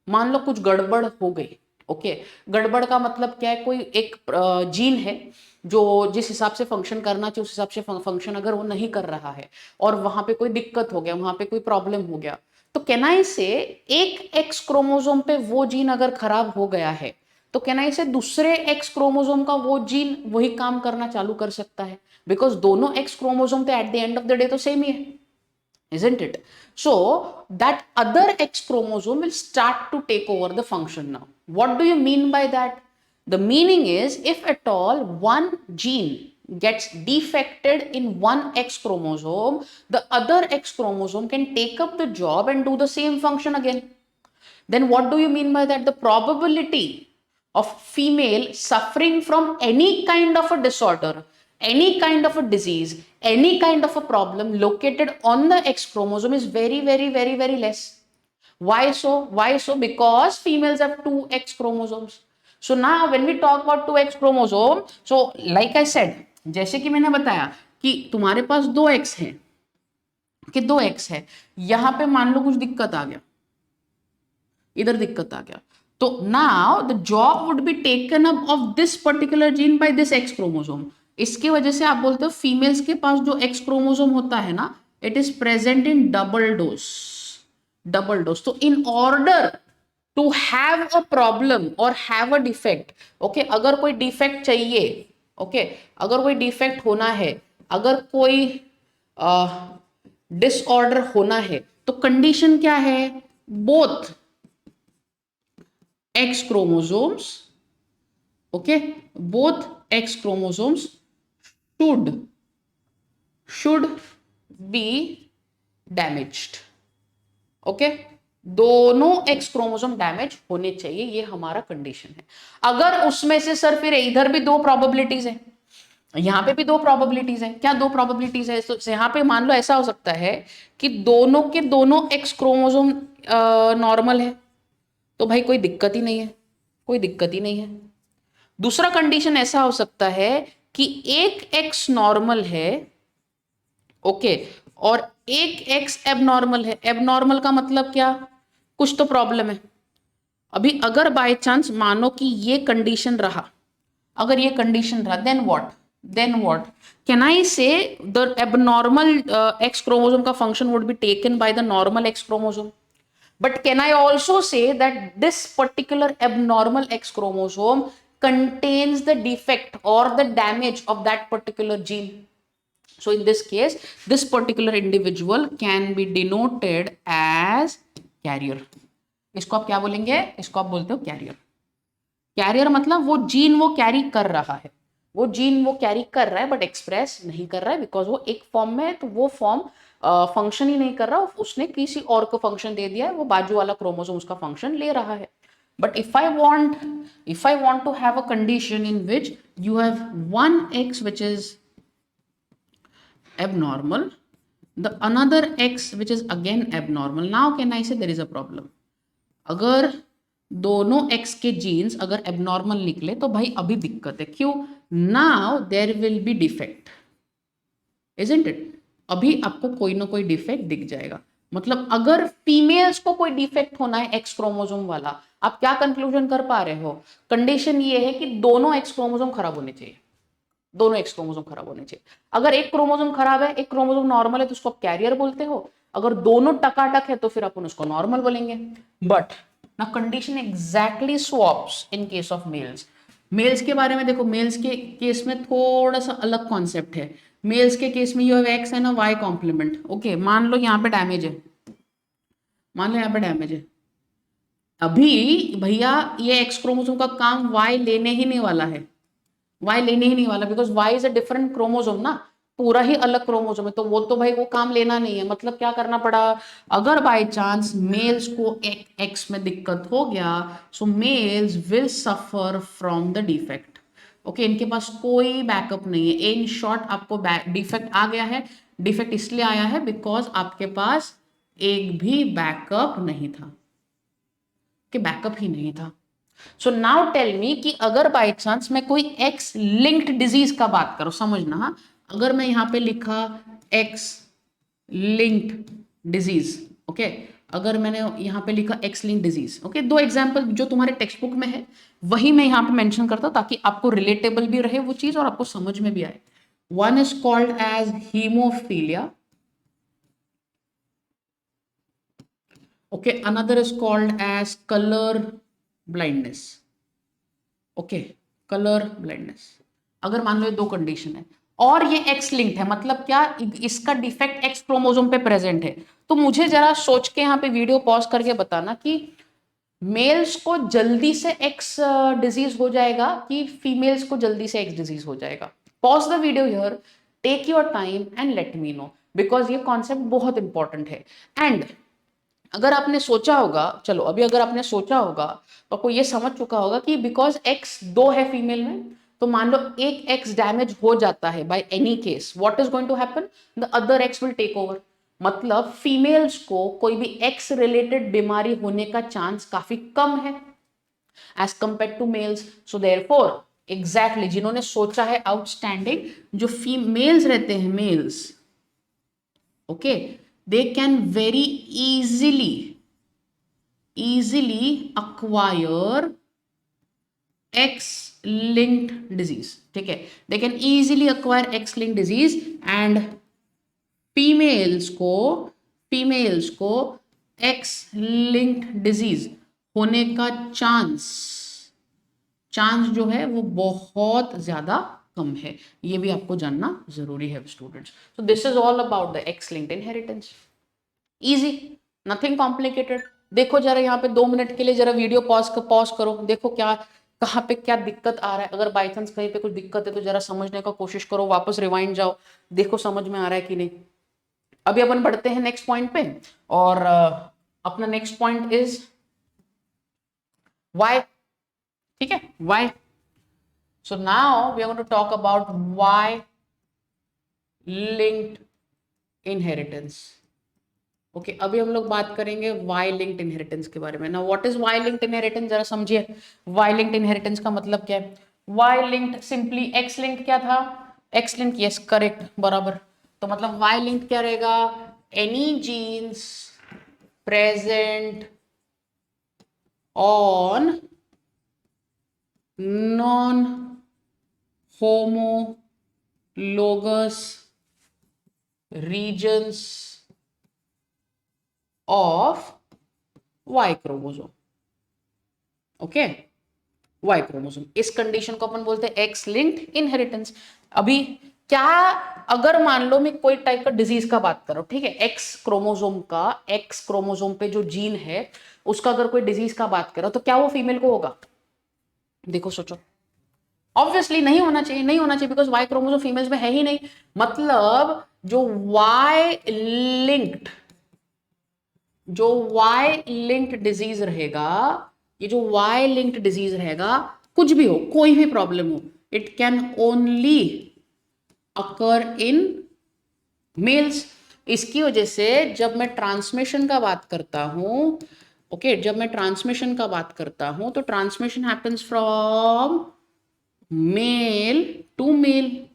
Speaker 1: मान लो कुछ गड़बड़ हो गई, ओके, गड़बड़ का मतलब क्या है? कोई एक जीन है जो जिस हिसाब से फंक्शन करना चाहिए उस हिसाब से फंक्शन अगर वो नहीं कर रहा है और वहां पे कोई दिक्कत हो गया, वहां पे कोई प्रॉब्लम हो गया, तो कैन आई से एक एक्स क्रोमोसोम पे वो जीन अगर खराब हो गया है तो कैन आई से दूसरे एक्स क्रोमोसोम का वो जीन वही काम करना चालू कर सकता है, बिकॉज दोनों एक्स क्रोमोसोम तो at the end of the day तो सेम ही है, isn't it? So that other X chromosome will start to take over the function now. What do you mean by that? The meaning is, if at all one gene gets defected in one X chromosome, the other X chromosome can take up the job and do the same function again. Then what do you mean by that? The probability of female suffering from any kind of a disorder, any kind of a disease, any kind of a problem located on the X chromosome is very, very, very, very less. Why so? Why so? Because females have two X chromosomes. So now when we talk about two X chromosome, so like I said, जैसे कि मैंने बताया कि तुम्हारे पास दो X है, कि दो X है, यहां पे मान लो कुछ दिक्कत आ गया, इधर दिक्कत आ गया, तो now the job would be taken up of this particular gene by this X chromosome. इसकी वजह से आप बोलते हो फीमेल्स के पास जो एक्स क्रोमोसोम होता है ना, it is present in double dose, double dose. तो in order to have a problem और हैव अ डिफेक्ट, ओके, अगर कोई डिफेक्ट चाहिए, ओके, अगर कोई डिफेक्ट होना है, अगर कोई डिसऑर्डर होना है, तो कंडीशन क्या है? Both X chromosomes, okay, both X chromosomes should be damaged, okay, दोनों X क्रोमोसोम डैमेज होने चाहिए, ये हमारा कंडीशन है। अगर उसमें से सर फिर इधर भी दो प्रोबेबिलिटीज है, यहाँ पे भी दो प्रोबेबिलिटीज है, क्या दो प्रोबेबिलिटीज है? तो यहाँ पे मान लो ऐसा हो सकता है कि दोनों के दोनों X क्रोमोसोम नॉर्मल है, तो भाई कोई दिक्कत ही नहीं है, कोई दिक्कत ही नहीं है। दूसरा कंडीशन ऐसा हो सकता है कि एक एक्स नॉर्मल है, ओके, और एक एक्स एबनॉर्मल है। एबनॉर्मल का मतलब क्या? कुछ तो प्रॉब्लम है। अभी अगर बाय चांस मानो कि ये कंडीशन रहा, अगर ये कंडीशन रहा, देन व्हाट कैन आई से द एबनॉर्मल एक्स क्रोमोसोम का function would be taken by the normal x chromosome, but can I also say that this particular abnormal X chromosome contains the defect or the damage of that particular gene? So in this case, this particular individual can be denoted as carrier. इसको आप क्या बोलेंगे? इसको आप बोलते हो कैरियर। कैरियर मतलब वो जीन वो कैरी कर रहा है, वो जीन वो कैरी कर रहा है बट एक्सप्रेस नहीं कर रहा है, बिकॉज वो एक फॉर्म में है, तो वो फॉर्म फंक्शन ही नहीं कर रहा, उसने किसी और को फंक्शन दे दिया है, वो बाजू वाला क्रोमोसोम उसका फंक्शन ले रहा है। But if I want to have a condition in which you have one X which is abnormal, the another x which is again abnormal, now can I say there is a problem? अगर दोनों x के जीन्स अगर एबनॉर्मल निकले तो भाई अभी दिक्कत है। क्यों? Now there will be defect, isn't it? अभी आपको कोई ना कोई डिफेक्ट दिख जाएगा। मतलब अगर फीमेल्स को कोई डिफेक्ट होना है एक्स क्रोमोसोम वाला, आप क्या कंक्लूजन कर पा रहे हो? कंडीशन ये है कि दोनों एक्स क्रोमोसोम खराब होने चाहिए, दोनों एक्स क्रोमोसोम खराब होने चाहिए। अगर एक क्रोमोसोम खराब है, एक क्रोमोसोम नॉर्मल है, तो उसको आप कैरियर बोलते हो। अगर दोनों टकाटक है तो फिर अपन उसको नॉर्मल बोलेंगे। बट ना condition exactly swaps in case of males. Males के बारे में देखो, मेल्स के केस में थोड़ा सा अलग कॉन्सेप्ट है। मेल्स के केस में you have X and Y complement. Okay, मान लो यहाँ पे डैमेज है, मान लो यहाँ पे डैमेज है, अभी भैया ये एक्स क्रोमोसोम का काम वाई लेने ही नहीं वाला है, वाई लेने ही नहीं वाला, because Y is a different chromosome ना, पूरा ही अलग क्रोमोसोम है, तो वो भाई वो काम लेना नहीं है। मतलब क्या करना पड़ा, अगर बाय चांस मेल्स को एक्स में दिक्कत हो गया, so males will suffer from the defect. Okay, इनके पास कोई बैकअप नहीं है। इन शॉर्ट आपको डिफेक्ट आ गया है, डिफेक्ट इसलिए आया है बिकॉज आपके पास एक भी बैकअप नहीं था, कि बैकअप ही नहीं था। सो नाउ टेल मी कि अगर बाय चांस मैं कोई एक्स लिंक्ड डिजीज का बात करूं, समझना हाँ, अगर मैं यहां पे लिखा एक्स लिंक्ड डिजीज, ओके, अगर मैंने यहां पे लिखा एक्स लिंक्ड डिजीज, ओके, दो एग्जांपल जो तुम्हारे टेक्स्ट बुक में है वही मैं यहां पे मेंशन करता हूं, ताकि आपको रिलेटेबल भी रहे वो चीज और आपको समझ में भी आए। One is called as haemophilia, okay, another is called as color blindness। Okay, colour blindness. अगर मान लो ये दो कंडीशन है और ये एक्स लिंक्ड है, मतलब क्या, इसका डिफेक्ट एक्स क्रोमोसोम पे प्रेजेंट है, तो मुझे जरा सोच के यहाँ पे वीडियो पॉज करके बताना कि मेल्स को जल्दी से एक्स डिजीज हो जाएगा कि फीमेल्स को जल्दी से एक्स डिजीज हो जाएगा। Pause the video here, take your time and let me know, because ये कॉन्सेप्ट बहुत इंपॉर्टेंट है। एंड अगर आपने सोचा होगा, चलो अभी अगर आपने सोचा होगा तो आपको ये समझ चुका होगा कि बिकॉज एक्स दो है फीमेल में, तो मान लो एक एक्स डैमेज हो जाता है by any case, what is going to happen, the other X will take over. मतलब फीमेल्स को कोई भी एक्स रिलेटेड बीमारी होने का चांस काफी कम है as compare to males. So therefore exactly जिन्होंने सोचा है आउटस्टैंडिंग, जो फीमेल्स रहते हैं males, okay, they can very easily acquire x linked disease। ठीक है, they can easily acquire x linked disease and females को फीमेल्स को x linked disease होने का चांस चांस जो है वो बहुत ज्यादा कम है। ये भी आपको जानना जरूरी है students. So this is all about the x linked inheritance. Easy, nothing complicated. देखो जरा यहाँ पे 2 मिनट के लिए जरा वीडियो पॉज करो, देखो क्या कहाँ पे क्या दिक्कत आ रहा है। अगर बाई चांस कहीं पे कुछ दिक्कत है तो जरा समझने का कोशिश करो, वापस रिवाइंड जाओ, देखो समझ में आ रहा है कि नहीं। अभी अपन बढ़ते हैं नेक्स्ट पॉइंट पे, और अपना नेक्स्ट पॉइंट इज वाई। ठीक है, Y. So now we are going to talk about Y linked inheritance. Okay, अभी हम लोग बात करेंगे वाई लिंक्ड इनहेरिटेंस के बारे में। ना what is Y linked inheritance, जरा समझिए। वाई लिंक्ड इनहेरिटेंस का मतलब क्या है? Y linked simply, X linked क्या था, एक्स लिंक्ड, यस करेक्ट, बराबर। तो मतलब वाई लिंक्ड क्या रहेगा, any genes present on non homologous regions of Y chromosome. Okay, Y chromosome, इस कंडीशन को अपन बोलते हैं एक्स लिंक्ड इनहेरिटेंस। अभी क्या, अगर मान लो मैं कोई टाइप का डिजीज का बात करो, ठीक है, एक्स क्रोमोसोम का, एक्स क्रोमोसोम पे जो जीन है उसका अगर कोई डिजीज का बात करो, तो क्या वो फीमेल को होगा? देखो सोचो, ऑब्वियसली नहीं होना चाहिए, नहीं होना चाहिए, बिकॉज वाई क्रोमोसोम फीमेल्स में है ही नहीं। मतलब जो वाई लिंक्ड जो वाई लिंक्ड डिजीज रहेगा, ये जो वाई लिंक्ड डिजीज रहेगा, कुछ भी हो, कोई भी प्रॉब्लम हो, it can only occur in males. इसकी वजह से जब मैं ट्रांसमिशन का बात करता हूं, ओके, जब मैं ट्रांसमिशन का बात करता हूं, तो transmission happens from male to male,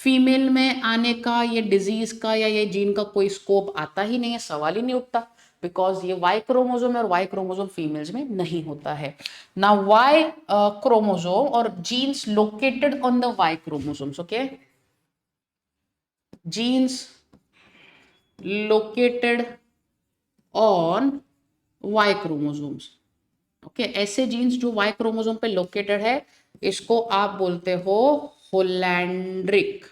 Speaker 1: female में आने का, ये डिजीज का या ये जीन का कोई स्कोप आता ही नहीं है, सवाल ही नहीं उठता, बिकॉज ये वाई क्रोमोजोम है और वाई क्रोमोजोम फीमेल्स में नहीं होता है ना। वाई क्रोमोजोम और genes located on the Y chromosomes, okay, genes located on Y chromosomes, okay, ऐसे जीन्स जो वाई क्रोमोसोम पे लोकेटेड है, इसको आप बोलते हो holandric,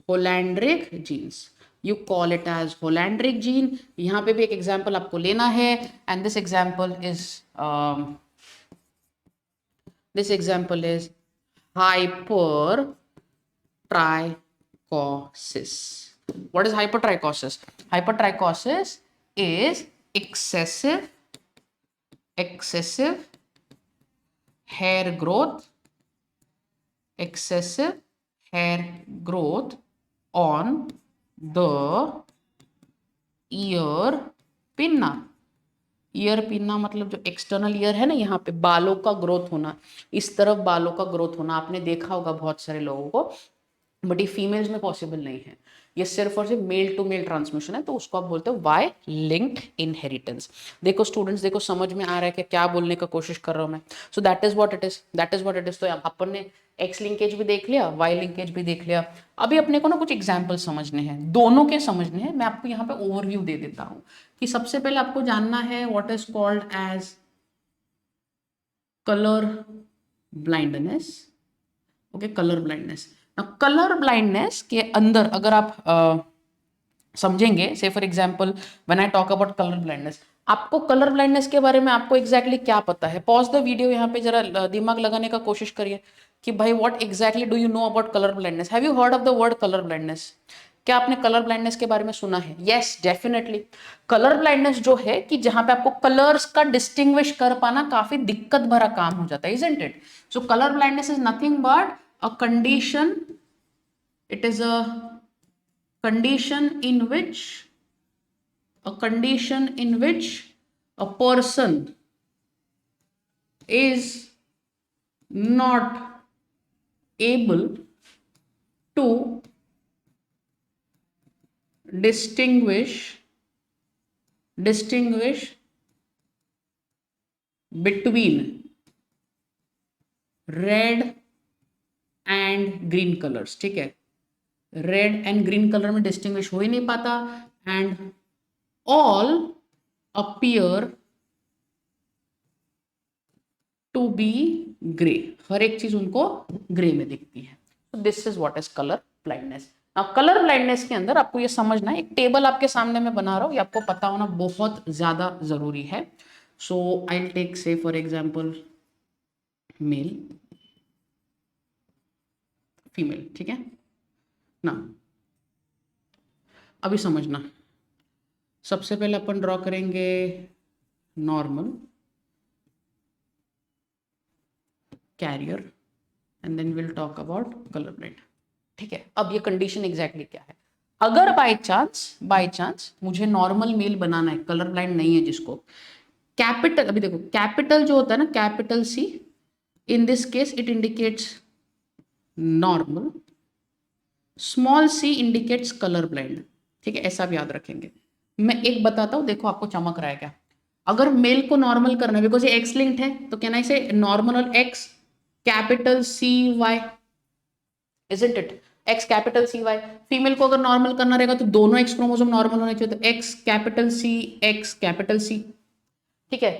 Speaker 1: holandric genes, you call it as holandric gene. यहां पे भी एक एग्जांपल आपको लेना है, and this example is hypertrichosis. What is hypertrichosis? Hypertrichosis is excessive hair growth, excessive hair growth on the ear pinna. Ear pinna मतलब जो एक्सटर्नल ईयर है ना, यहाँ पे बालों का ग्रोथ होना, इस तरफ बालों का ग्रोथ होना, आपने देखा होगा बहुत सारे लोगों को, बट ये फीमेल्स में पॉसिबल नहीं है, ये सिर्फ और सिर्फ मेल टू मेल ट्रांसमिशन है, तो उसको आप बोलते हो वाई लिंक्ड इनहेरिटेंस। देखो स्टूडेंट्स, देखो समझ में आ रहा है कि क्या बोलने का कोशिश कर रहा हूं मैं। So that is what it is, that is what it is. तो अपन ने एक्स लिंकेज भी देख लिया, वाई लिंकेज भी देख लिया, अभी अपने को ना कुछ एग्जाम्पल समझने हैं, दोनों के समझने हैं। मैं आपको यहाँ पे ओवरव्यू दे देता हूँ कि सबसे पहले आपको जानना है what is called as colour blindness, okay, colour blindness. Colour blindness के अंदर अगर आप समझेंगे, say for example when I talk about colour blindness, आपको कलर ब्लाइंडनेस के बारे में आपको एग्जैक्टली क्या पता है? पॉज द वीडियो, यहाँ पे जरा दिमाग लगाने का कोशिश करिए कि भाई what exactly do you know about colour blindness? Have you heard of the word colour blindness? क्या आपने कलर ब्लाइंडनेस के बारे में सुना है? Yes, definitely. कलर ब्लाइंडनेस जो है कि जहां पे आपको कलर्स का डिस्टिंग्विश कर पाना काफी दिक्कत भरा काम हो जाता है, isn't it? So colour blindness is nothing but a condition, it is a condition in which a person is not able to distinguish between red and green colours, ठीक है, रेड एंड ग्रीन कलर में डिस्टिंग्विश हो ही नहीं पाता, and all appear to be grey, हर एक चीज उनको ग्रे में दिखती है। This is what is colour blindness. अब कलर ब्लाइंडनेस के अंदर आपको ये समझना है, एक टेबल आपके सामने में बना रहा हूं, ये आपको पता होना बहुत ज्यादा जरूरी है। So I will take say for example male, female, ठीक है ना। अभी समझना, सबसे पहले अपन ड्रॉ करेंगे normal, carrier, and then will talk about colour blind, ठीक है। अब ये कंडीशन एग्जैक्टली क्या है? अगर बाय चांस मुझे नॉर्मल मेल बनाना है, कलर ब्लाइंड नहीं है जिसको, कैपिटल, अभी देखो कैपिटल जो होता है ना, capital C, in this case it indicates normal, small C indicates colour blind, ठीक है, ऐसा भी याद रखेंगे। मैं एक बताता हूं, देखो आपको चमक रहा है क्या? अगर मेल को नॉर्मल करना है, बिकॉज ये एक्स लिंक्ड है, तो can I say normal X capital C Y, isn't it? X capital C Y. Female को अगर नॉर्मल करना रहेगा तो दोनों एक्स क्रोमोसोम नॉर्मल होने चाहिए, तो X capital C, X capital C, ठीक है।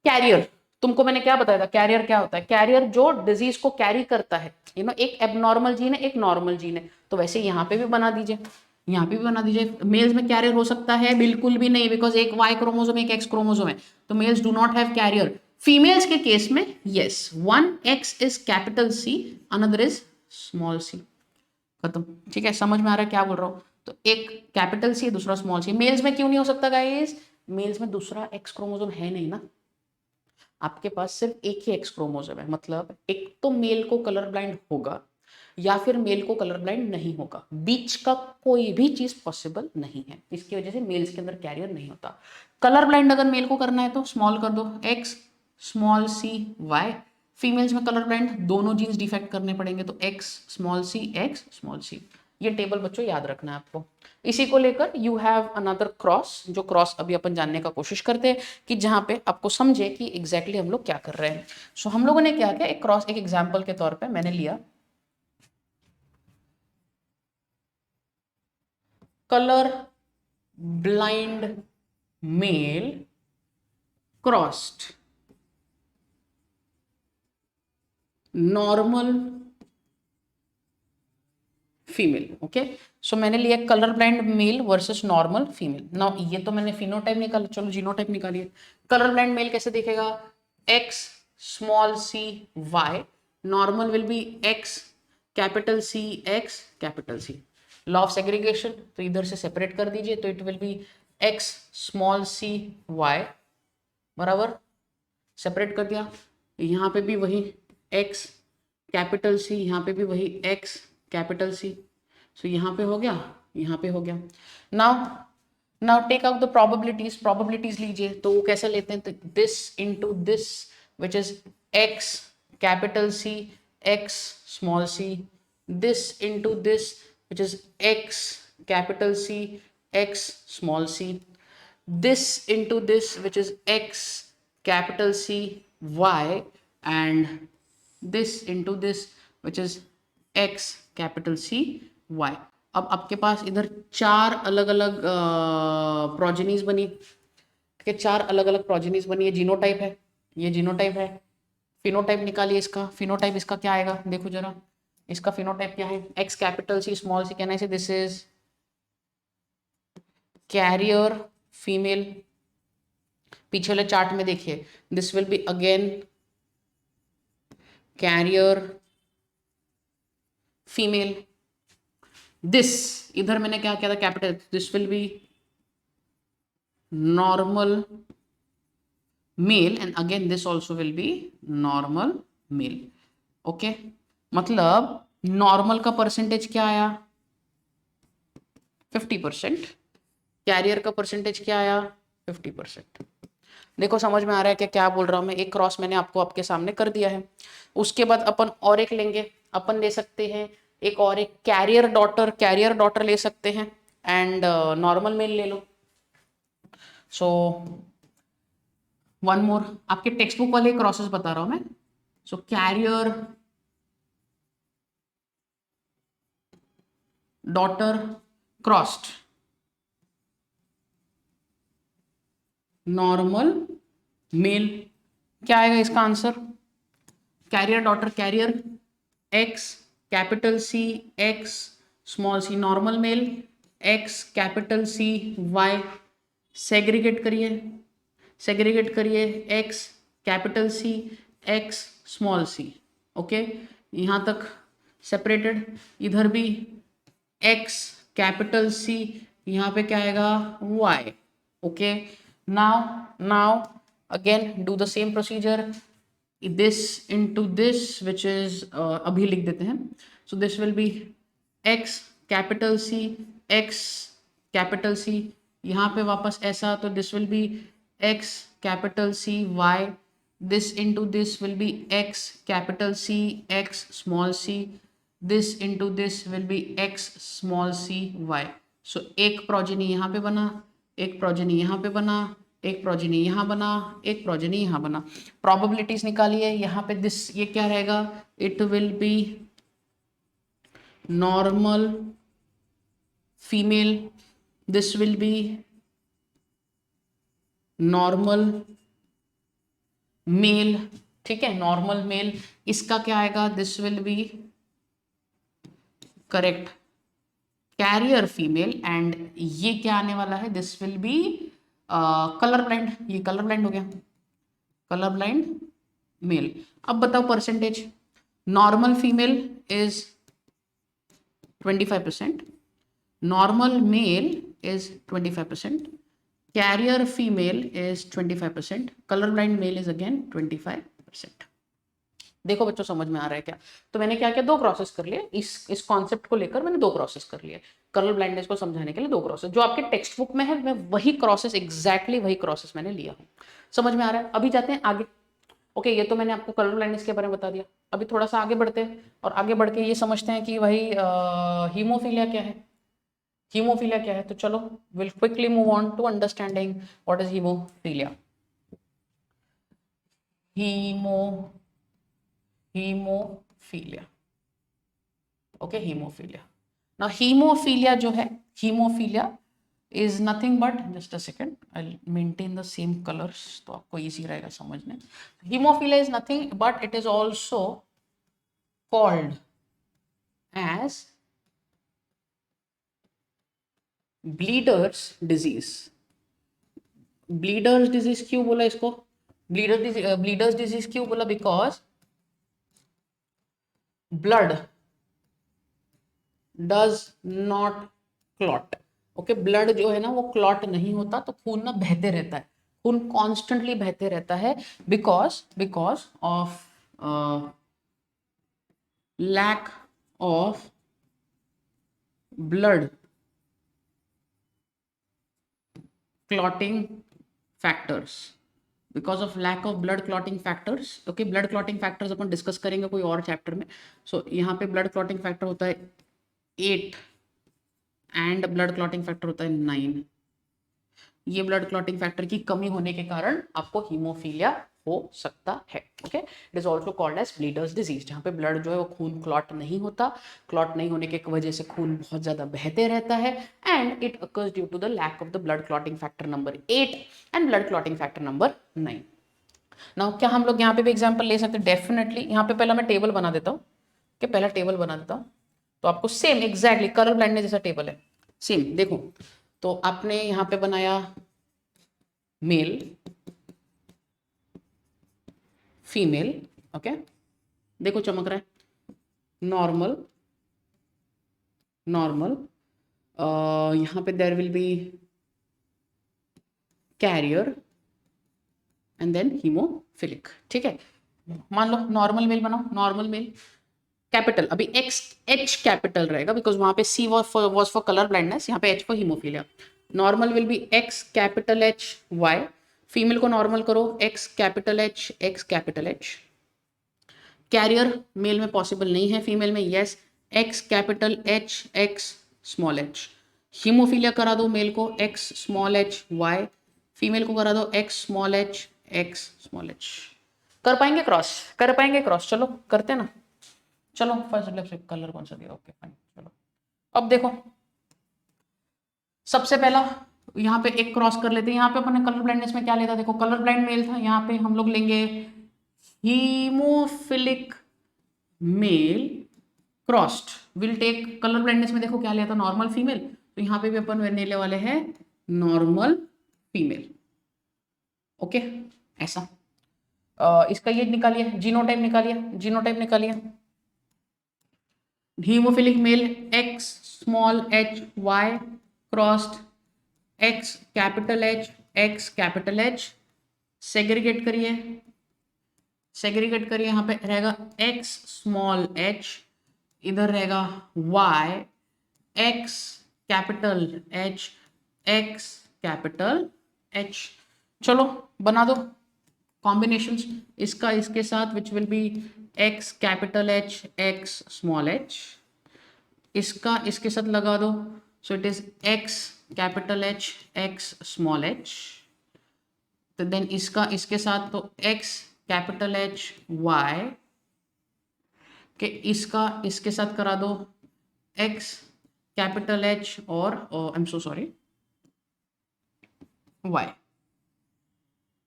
Speaker 1: कैरियर, तुमको मैंने क्या बताया था, कैरियर क्या होता है? कैरियर जो डिजीज को कैरी करता है, यू नो, एक एबनॉर्मल जीन है, एक नॉर्मल जीन है, तो वैसे यहाँ पे भी बना दीजिए, यहाँ पे भी बना दीजिए। मेल्स में कैरियर हो सकता है? बिल्कुल भी नहीं, बिकॉज एक वाई क्रोमोसोम एक एक्स क्रोमोसोम है, तो males do not have carrier. Females के केस में yes, one X is capital C, another is small C, खत्म, ठीक है। समझ में आ रहा है क्या बोल रहा हूँ? तो एक कैपिटल सी, दूसरा स्मॉल सी। मेल्स में क्यों नहीं हो सकता गाइस? मेल्स में दूसरा एक्स क्रोमोसोम है नहीं ना, आपके पास सिर्फ एक ही एक्स क्रोमोसोम है, मतलब एक तो मेल को कलर ब्लाइंड होगा या फिर मेल को कलर ब्लाइंड नहीं होगा, बीच का कोई भी चीज पॉसिबल नहीं है, इसकी वजह से मेल्स के अंदर कैरियर नहीं होता। कलर ब्लाइंड अगर मेल को करना है तो स्मॉल कर दो, X small C Y, females में कलर ब्लाइंड दोनों जीन्स डिफेक्ट करने पड़ेंगे, तो एक्स स्मॉल सी। ये टेबल बच्चों याद रखना है आपको। इसी को लेकर यू हैव अनदर क्रॉस, जो क्रॉस अभी अपन जानने का कोशिश करते हैं कि जहां पे आपको समझे कि एग्जैक्टली हम लोग क्या कर रहे हैं। सो हम लोगों ने क्या किया, एक क्रॉस, एक एग्जाम्पल के तौर पर मैंने लिया colour blind male crossed normal female. Okay, so मैंने लिया colour blind male versus normal female. Now ये तो मैंने फिनोटाइप निकाला, चलो जीनोटाइप निकालिए। कलर ब्लाइंड मेल कैसे दिखेगा, X small C Y, normal will be X capital C X capital C. Law of segregation, तो इधर से सेपरेट कर दीजिए, तो it will be X small C Y बराबर, सेपरेट कर दिया। यहाँ पे भी वही x कैपिटल सी, यहाँ पे भी वही x कैपिटल सी। सो यहाँ पे हो गया, यहाँ पे हो गया। Now take out the probabilities, probabilities लीजिए, तो वो कैसे लेते हैं, तो this into this which is x capital C x small C, this into this which is x capital C x small C, this into this which is x capital C y, and this into this which is x capital C y। अब आपके पास इधर चार अलग अलग प्रोजेनीज बनी, ठीक है, चार अलग अलग प्रोजेनीज बनी। ये जीनोटाइप है, ये जीनोटाइप है। फिनोटाइप निकालिए इसका, फिनोटाइप इसका क्या आएगा, देखो जरा इसका फिनोटाइप क्या है, x capital C small C, कहना से दिस इज कैरियर फीमेल। पीछे वाले चार्ट में देखिए, this will be again carrier female. This इधर मैंने क्या किया था capital, this will be normal male, and again this also will be normal male. Okay, मतलब नॉर्मल का परसेंटेज क्या आया 50%, कैरियर का परसेंटेज क्या आया 50%। देखो समझ में आ रहा है क्या क्या बोल रहा हूं मैं। एक क्रॉस मैंने आपके सामने कर दिया है। उसके बाद अपन और एक लेंगे, अपन ले सकते हैं एक और, एक कैरियर डॉटर ले सकते हैं, एंड नॉर्मल मेल ले लो। सो वन मोर, आपके टेक्स्ट बुक वाले क्रॉसेस बता रहा हूं मैं। So carrier daughter crossed normal male, क्या आएगा इसका answer, carrier daughter, carrier X capital C X small C, normal male X capital C Y. Segregate करिए X capital C X small C. Okay, यहाँ तक सेपरेटेड। इधर भी एक्स कैपिटल सी, यहाँ पे क्या आएगा Y. Okay, now again do the same procedure, this into this which is अभी लिख देते हैं। so this will be x capital C x capital C, यहाँ पे वापस ऐसा, तो this will be x capital C y, this into this will be x capital C x small c, this into this will be x small c y। so एक प्रोजेनी यहाँ पे बना, एक प्रोजेनी यहाँ पे बना, एक प्रोजेनी यहाँ बना, एक प्रोजेनी यहाँ बना। प्रोबेबिलिटीज निकालिए, यहाँ पे दिस ये क्या रहेगा, it will be normal female, this will be normal male. ठीक है, नॉर्मल मेल। इसका क्या आएगा, this will be correct carrier female, and ये क्या आने वाला है, this will be colour blind. ये कलर ब्लाइंड हो गया, कलर ब्लाइंड मेल। अब बताओ percentage, normal female is 25%, normal male is 25%, carrier female is 25%, colour blind male is again 25%। देखो बच्चों समझ में आ रहा है क्या। तो मैंने क्या किया, दो क्रॉसेस कर लिए, इस कॉन्सेप्ट को लेकर मैंने दो क्रॉसेस कर लिए, कलर ब्लाइंडनेस को समझाने के लिए दो क्रॉसेस। जो आपके टेक्स्ट बुक में है मैं वही क्रॉसेस, एग्जैक्टली वही क्रॉसेस मैंने लिया हूं। समझ में आ रहा है। अभी जाते हैं आगे। ओके, ये तो मैंने आपको कलर ब्लाइंडनेस के बारे में बता दिया। अभी थोड़ा सा आगे बढ़ते हैं और आगे बढ़ के ये समझते हैं कि भाई हीमोफीलिया क्या है। हीमोफीलिया क्या है, तो चलो will quickly move on to understanding what is haemophilia. Haemo haemophilia, okay, haemophilia. Now haemophilia जो है, haemophilia is nothing but, just a second, I'll maintain the same colors तो आपको easy रहेगा समझने। Hemophilia is nothing but it is also called as bleeders disease। bleeders disease क्यों बोला इसको, bleeders disease क्यों बोला, because blood does not clot। Okay, blood जो है ना वो क्लॉट नहीं होता, तो खून ना बहते रहता है, खून कॉन्स्टेंटली बहते रहता है, because of lack of blood clotting factors, because of lack of blood clotting factors. Okay, blood clotting factors अपन डिस्कस करेंगे कोई और चैप्टर में। सो यहाँ पे ब्लड क्लॉटिंग फैक्टर होता है 8 एंड ब्लड क्लॉटिंग फैक्टर होता है 9। ये ब्लड क्लॉटिंग फैक्टर की कमी होने के कारण आपको हीमोफीलिया हो सकता है। Okay, it is also called as bleeders disease, जहाँ पे ब्लड जो है वो खून क्लॉट नहीं होता, क्लॉट नहीं होने की वजह से खून बहुत ज्यादा बहते रहता है, and it occurs due to the lack of the blood clotting factor number 8 and blood clotting factor number 9। Now क्या हम लोग यहाँ पे भी एग्जाम्पल ले सकते हैं? डेफिनेटली। यहाँ पे पहला मैं टेबल बना देता हूँ, कि पहला टेबल बना देता हूँ, तो आपको सेम एग्जैक्टली कलर ब्लाइंडनेस जैसा टेबल है, सेम देखो। तो आपने यहाँ पे बनाया मेल, फीमेल, ओके, देखो चमक रहा है, नॉर्मल, नॉर्मल, यहाँ पे there will be carrier and then haemophilic. ठीक है, मान लो नॉर्मल मेल बनाओ, नॉर्मल मेल कैपिटल, अभी एक्स एच कैपिटल रहेगा बिकॉज वहां पे C was for colour blindness, यहाँ पे H for haemophilia. Normal will be X capital H Y, female को नॉर्मल करो X capital H X capital H. Carrier male में पॉसिबल नहीं है, फीमेल में yes, X capital H X small H. Haemophilia करा दो मेल को X small H Y, female को करा दो X small H X small H. कर पाएंगे क्रॉस, कर पाएंगे क्रॉस, चलो करते ना। चलो फर्स्ट लेफ्ट कलर कौन सा दिया, ओके फाइन, चलो अब देखो सबसे पहला यहाँ पे एक क्रॉस कर लेते हैं। यहाँ पे अपन ने कलर ब्लाइंडनेस में क्या लेता, देखो कलर ब्लाइंड मेल था, यहाँ पे हम लोग लेंगे haemophilic male crossed, will take colour blindness में देखो क्या लिया था, नॉर्मल फीमेल, तो यहाँ पे भी अपन लेने वाले हैं नॉर्मल फीमेल। ओके, ऐसा इसका ये निकालिए, जीनोटाइप निकालिए, जीनोटाइप निकालिए, haemophilic male X small H Y crossed X capital H X capital H. Segregate करिए, सेग्रीगेट करिए, यहाँ पे रहेगा एक्स स्मॉल एच, इधर रहेगा Y X capital H X capital H. चलो बना दो कॉम्बिनेशंस, इसका इसके साथ which will be X capital H X small H, इसका इसके साथ लगा दो, so it is X capital H X small H. तो देन इसका इसके साथ तो एक्स कैपिटल एच वाई के, इसका इसके साथ करा दो एक्स कैपिटल एच और I am so sorry Y.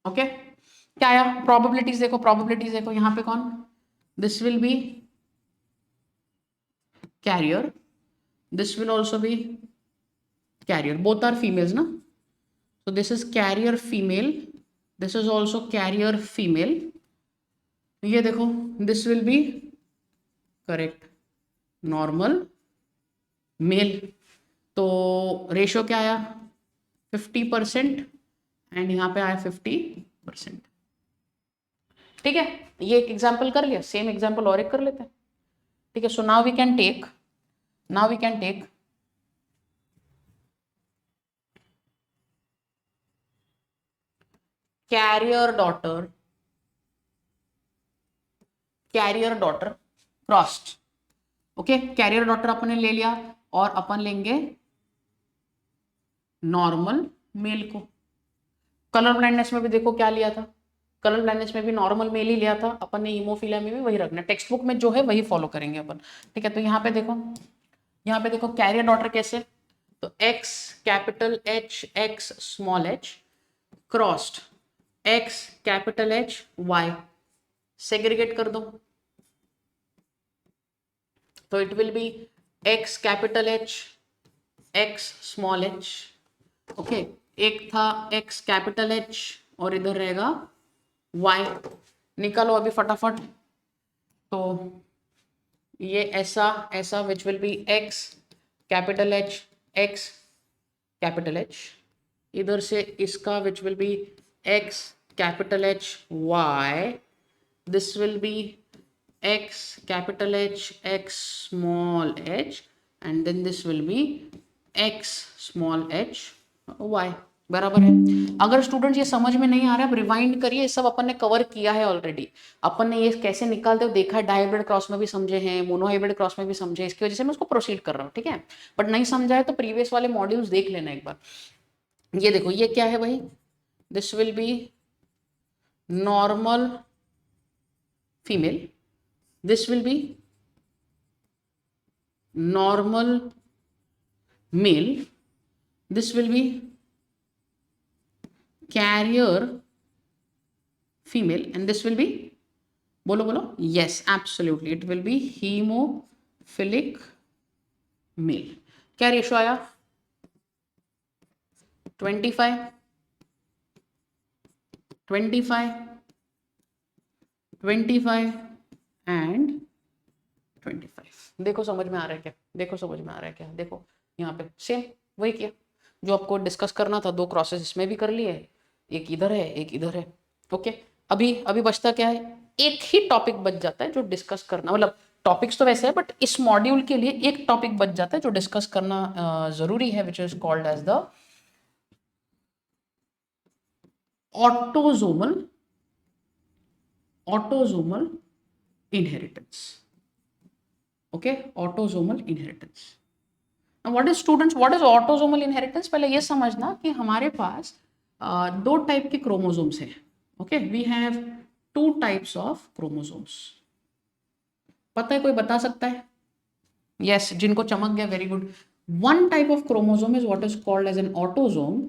Speaker 1: Okay, क्या आया, प्रोबेबिलिटीज देखो, प्रोबेबिलिटीज देखो, यहाँ पे कौन, this will be carrier, this will also be carrier, both are females na, so this is carrier female, this is also carrier female, ये देखो this will be correct normal male। तो रेशियो क्या आया 50% एंड यहाँ पे आया 50%। ठीक है, ये एक एग्जाम्पल कर लिया, सेम एग्जाम्पल और एक कर लेते हैं। ठीक है, so now we can take, now we can take carrier daughter carrier daughter crossed. Okay, carrier daughter अपन ने ले लिया और अपन लेंगे नॉर्मल मेल को। कलर ब्लाइंडनेस में भी देखो क्या लिया था, कलर ब्लाइंडनेस में भी नॉर्मल मेल ही लिया था अपन ने, हीमोफीलिया में भी वही रखना, टेक्स्ट बुक में जो है वही फॉलो करेंगे अपन। ठीक है, तो यहाँ पे देखो, यहाँ पे देखो कैरियर डॉटर कैसे, तो X capital H X small H crossed X capital H Y, segregate कर दो तो it will be X capital H X small H. Okay, एक था एक्स कैपिटल एच और इधर रहेगा वाई, निकालो अभी फटाफट। तो ये ऐसा ऐसा which will be X capital H X capital H, इधर से इसका which will be X capital H Y, this will be x capital H x small h and then this will be x small h y, बराबर है। अगर स्टूडेंट्स ये समझ में नहीं आ रहा है, रिवाइंड करिए, सब अपन ने कवर किया है ऑलरेडी। अपन ने ये कैसे निकालते हो देखा है, डायहाइब्रिड क्रॉस में भी समझे हैं, मोनोहाइब्रिड क्रॉस में भी समझे, इसकी वजह से मैं उसको प्रोसीड कर रहा हूँ। ठीक है, बट नहीं समझा है तो प्रीवियस वाले मॉड्यूल्स देख लेना एक बार। ये देखो ये क्या है भाई, this will be normal female, this will be normal male, this will be carrier female and this will be, bolo bolo, yes absolutely it will be hemophilic male। क्या रेशो आया 25 25 25 एंड 25। देखो समझ में आ रहा है क्या, देखो समझ में आ रहा है क्या, देखो यहाँ पे सेम वही किया जो आपको डिस्कस करना था, दो क्रॉसेस इसमें भी कर लिए, एक इधर है एक इधर है। ओके, अभी अभी बचता क्या है, एक ही टॉपिक बच जाता है जो डिस्कस करना, मतलब टॉपिक्स तो वैसे है बट इस मॉड्यूल के लिए एक टॉपिक बच जाता है जो डिस्कस करना जरूरी है, which is called as the autosomal autosomal inheritance. Okay, autosomal inheritance. What is students, what is autosomal inheritance, पहले ये समझना कि हमारे पास दो टाइप के क्रोमोसोम्स हैं। Okay, we have two types of chromosomes. पता है, कोई बता सकता है? यस, जिनको चमक गया, very good. One type of chromosome is what is called as an autosome.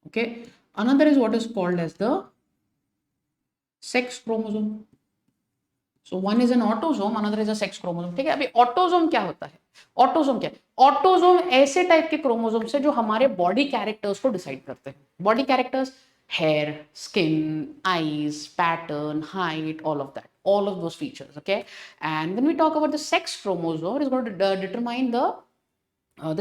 Speaker 1: Okay, another is what is called as the sex chromosome. So one is an autosome, another is a sex chromosome. ठीक है, अभी ऑटोसोम क्या होता है, ऑटोसोम क्या है? ऑटोसोम ऐसे टाइप के क्रोमोसोम से जो हमारे बॉडी कैरेक्टर्स को डिसाइड करते हैं। Body characters, hair, skin, eyes, pattern, height, all of that, all of those features. Okay, and when we talk about the sex chromosome, it is going to determine the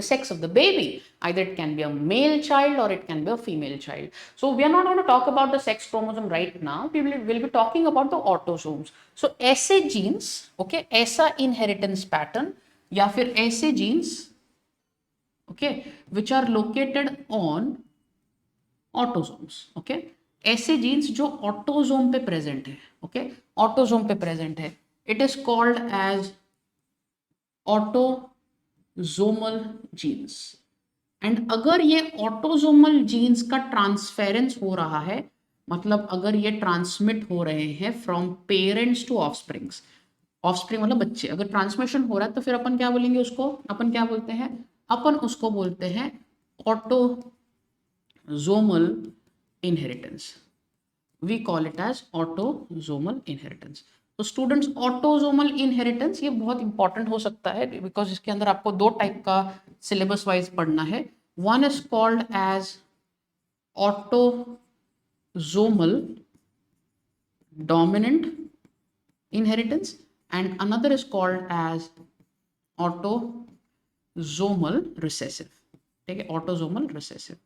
Speaker 1: sex of the baby. Either it can be a male child or it can be a female child. So we are not going to talk about the sex chromosome right now. We will be talking about the autosomes. So ऐसे genes, okay, ऐसा inheritance pattern या फिर ऐसे genes, okay, which are located on autosomes. Okay, ऐसे जीन्स जो ऑटोसोम पे प्रेजेंट है, ओके, ऑटोसोम पे प्रेजेंट है, it is called as autosomal genes. And अगर ये ऑटोसोमल जीन्स का ट्रांसफेरेंस हो रहा है, मतलब अगर ये ट्रांसमिट हो रहे हैं from parents to offsprings, offspring मतलब बच्चे, अगर ट्रांसमिशन हो रहा है तो फिर अपन क्या बोलेंगे उसको, अपन क्या बोलते हैं, अपन उसको बोलते हैं autosomal inheritance. We call it as autosomal inheritance. तो स्टूडेंट्स, ऑटोसोमल इनहेरिटेंस ये बहुत इंपॉर्टेंट हो सकता है बिकॉज इसके अंदर आपको दो टाइप का सिलेबस वाइज पढ़ना है। One is called as autosomal dominant inheritance and another is called as autosomal recessive. ठीक है, ऑटोसोमल रिसेसिव।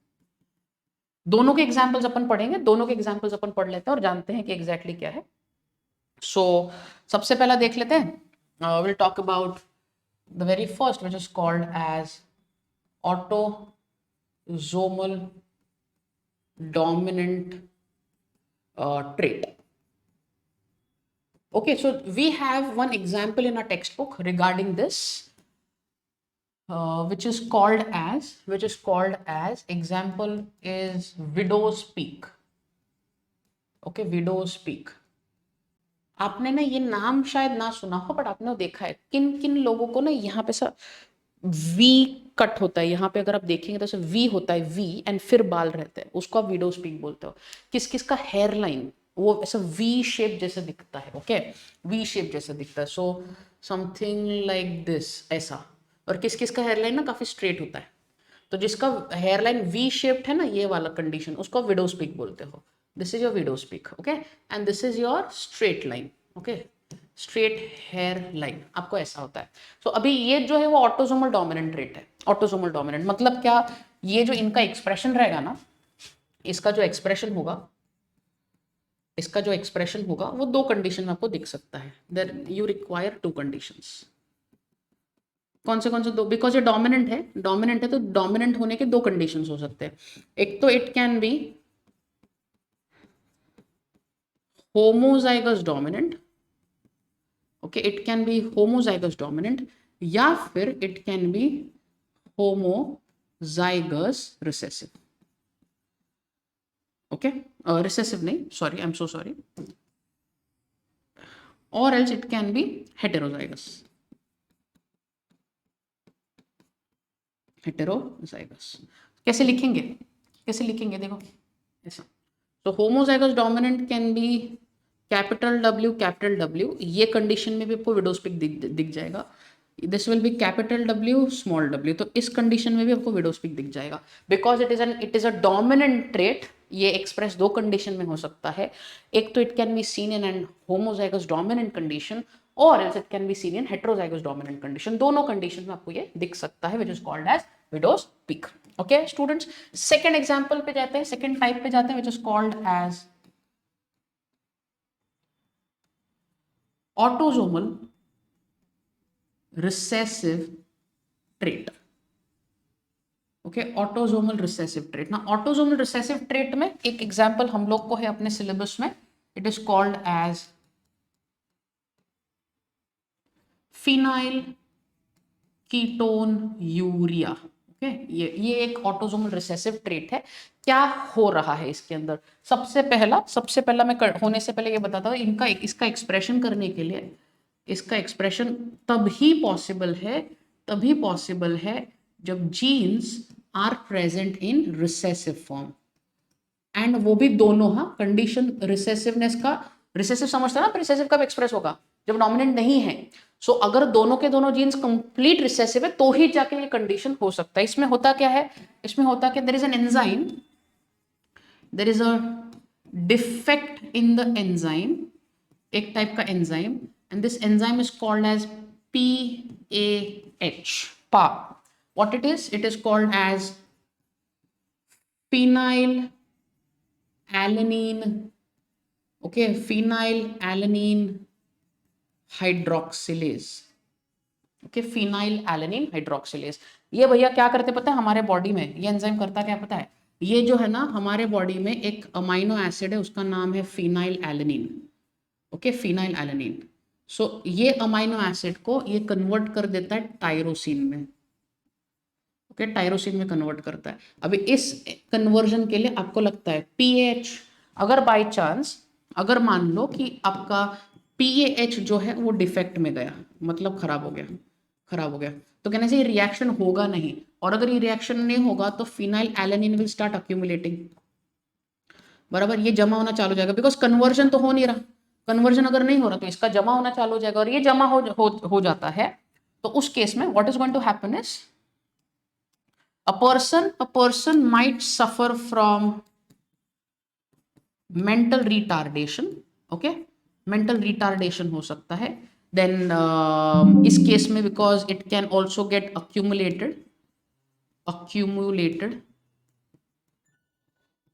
Speaker 1: दोनों के एग्जाम्पल्स अपन पढ़ेंगे, दोनों के एग्जाम्पल्स अपन पढ़ लेते हैं और जानते हैं कि एग्जैक्टली क्या है। सो सबसे पहला देख लेते हैं, will talk about the very first which is called as autosomal dominant trait. Okay, so we have one example in our textbook regarding this, which is called as example is widow's peak. Okay, widow's peak. आपने ना ये नाम शायद ना सुना हो, बट आपने देखा है किन किन लोगों को ना यहाँ पे सा वी कट होता है, यहाँ पे अगर आप देखेंगे तो वी होता है, वी एंड फिर बाल रहते हैं, उसको आप विडोज पीक बोलते हो। किस किस का हेयर लाइन वो ऐसा वी शेप जैसा दिखता है। ओके, वी शेप जैसा दिखता है, सो समथिंग लाइक दिस ऐसा। और किस किस का हेयर लाइन ना काफी स्ट्रेट होता है। तो जिसका हेयर लाइन वी शेप्ड है ना, ये वाला कंडीशन, उसको विडोज पीक बोलते हो। This is your widow's peak. Okay, and this is your straight line. Okay, straight hair line आपको ऐसा होता है। तो अभी ये जो है वो ऑटोसोमल डोमिनेंट ट्रेट है। ऑटोसोमल डोमिनेंट मतलब क्या, ये जो इनका एक्सप्रेशन रहेगा ना, इसका जो एक्सप्रेशन होगा, वो दो कंडीशन में आपको दिख सकता है। There you require two conditions. कौन से दो? बिकॉज ये डोमिनेंट है तो डोमिनेंट होने के दो कंडीशंस हो सकते हैं। एक तो it can be homozygous dominant. Okay, it can be homozygous dominant, या फिर it can be homozygous recessive. Okay, recessive नहीं, sorry, I am so sorry, और else it can be heterozygous. Heterozygous कैसे लिखेंगे देखो ऐसा। तो homozygous dominant can be capital W, ये कंडीशन में भी आपको विडोज पिक दिख जाएगा। This will be capital W small W, तो इस कंडीशन में भी आपको विडोज पिक दिख जाएगा। Because it is a dominant trait. ये एक्सप्रेस दो कंडीशन में हो सकता है। एक तो it can be seen in an homozygous dominant condition, और else it can be seen in heterozygous dominant condition. दोनों कंडीशन में आपको ये दिख सकता है, which is called as widow's peak. Okay students, second example पे जाते हैं, सेकेंड टाइप पे जाते हैं, which is called as autosomal recessive trait। Okay, autosomal recessive trait ना, ऑटोजोमल रिसेसिव ट्रेट में एक एग्जांपल हम लोग को है अपने सिलेबस में, it is called as phenylketonuria. Okay, ये एक ऑटोजोमल रिसेसिव ट्रेट है। क्या हो रहा है इसके अंदर? सबसे पहला मैं होने से पहले ये बताता हूँ, इसका एक्सप्रेशन करने के लिए, इसका एक्सप्रेशन तभी पॉसिबल है जब genes are present in recessive form, and वो भी दोनों। हाँ, कंडीशन रिसेसिवनेस का, रिसेसिव समझता है ना, रिसेसिव कब एक्सप्रेस होगा? जब डोमिनेंट नहीं है। सो अगर दोनों के दोनों जीन्स कंप्लीट रिसेसिव है तो ही जाके ये कंडीशन हो सकता है। इसमें होता क्या है, there is an enzyme, there is a defect in the enzyme, एक टाइप का enzyme, and this enzyme is called as PAH, PA। what it is called as phenyl alanine। okay, phenyl alanine hydroxylase। Okay, phenyl alanine hydroxylase. ये भैया क्या करते पता है हमारे बॉडी में? ये एंजाइम करता क्या पता है? ये जो है ना हमारे बॉडी में एक अमाइनो एसिड है, उसका नाम है phenyl alanine. Okay, phenyl alanine. So ये अमाइनो एसिड को ये कन्वर्ट कर देता है टायरोसिन में। ओके, टायरोसिन में कन्वर्ट करता है। अभी इस कन्वर्जन के लिए आपको लगता है पीएच, अगर बाय चांस, अगर मान लो कि आपका पीएच जो है वो डिफेक्ट में गया, मतलब खराब हो गया, तो कहने से ये रिएक्शन होगा नहीं। और अगर ये रिएक्शन नहीं होगा तो phenyl alanine will start accumulating. बराबर, ये जमा होना चालू हो जाएगा, बिकॉज कन्वर्जन तो हो नहीं रहा। कन्वर्जन अगर नहीं हो रहा तो इसका जमा होना चालू हो जाएगा, और ये जमा हो जाता है। तो उस केस में what is going to happen is a person might suffer from mental retardation। okay, mental retardation हो सकता है। then इस केस में because it can also get accumulated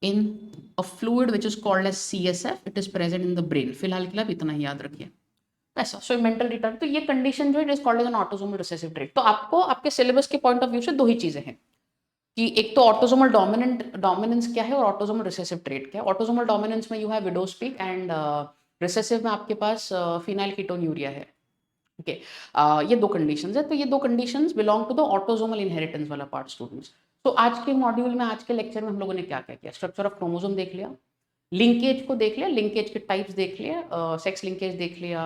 Speaker 1: in a fluid which is called as CSF, it is present in the brain। फिलहाल के लिए आप इतना ही याद रखिए ऐसा। सो मेंटल रिटार्ड, तो ये कंडीशन जो है it is called as an autosomal recessive trait. तो आपको आपके सिलेबस के पॉइंट ऑफ व्यू से दो ही चीजें हैं कि एक तो ऑटोसोमल डोमिनेंस क्या है और ऑटोसोमल रिसेसिव ट्रेट क्या है। ऑटोसोमल डोमिनेंस में you have widow's peak and recessive में आपके पास फिनाइल कीटोन्यूरिया है। ओके, ये दो कंडीशंस है, तो ये दो conditions belong to the autosomal inheritance वाला पार्ट स्टूडेंट्स। तो आज के मॉड्यूल में, आज के लेक्चर में हम लोगों ने क्या क्या किया? स्ट्रक्चर ऑफ क्रोमोसोम देख लिया, लिंकेज को देख लिया, लिंकेज के टाइप्स देख लिया, सेक्स लिंकेज देख लिया,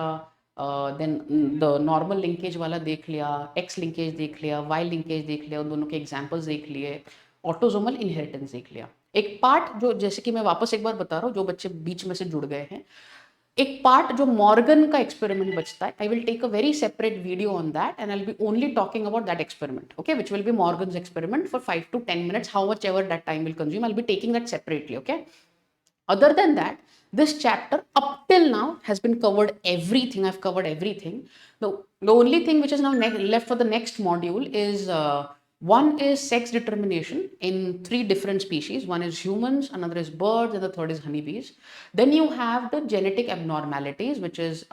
Speaker 1: देन द नॉर्मल लिंकेज वाला देख लिया, एक्स लिंकेज देख लिया, वाई लिंकेज देख लिया, उन दोनों के एग्जाम्पल्स देख लिए, ऑटोसोमल इनहेरिटेंस देख लिया। एक पार्ट जो, जैसे कि मैं वापस एक बार बता रहा हूँ, जो बच्चे बीच में से जुड़ गए हैं, एक पार्ट जो मॉर्गन का एक्सपेरिमेंट बचता है, I will take a very separate video on that and I will be only talking about that experiment, okay, which will be Morgan's experiment for 5 to 10 minutes, how much ever that time will consume, I'll be taking that separately, okay. Other than that, this chapter up till now has been covered everything. I've covered everything. The only thing which is now left for the next module is one is sex determination in 3 different species. One is humans, another is birds, and the third is honeybees. Then you have the genetic abnormalities, which is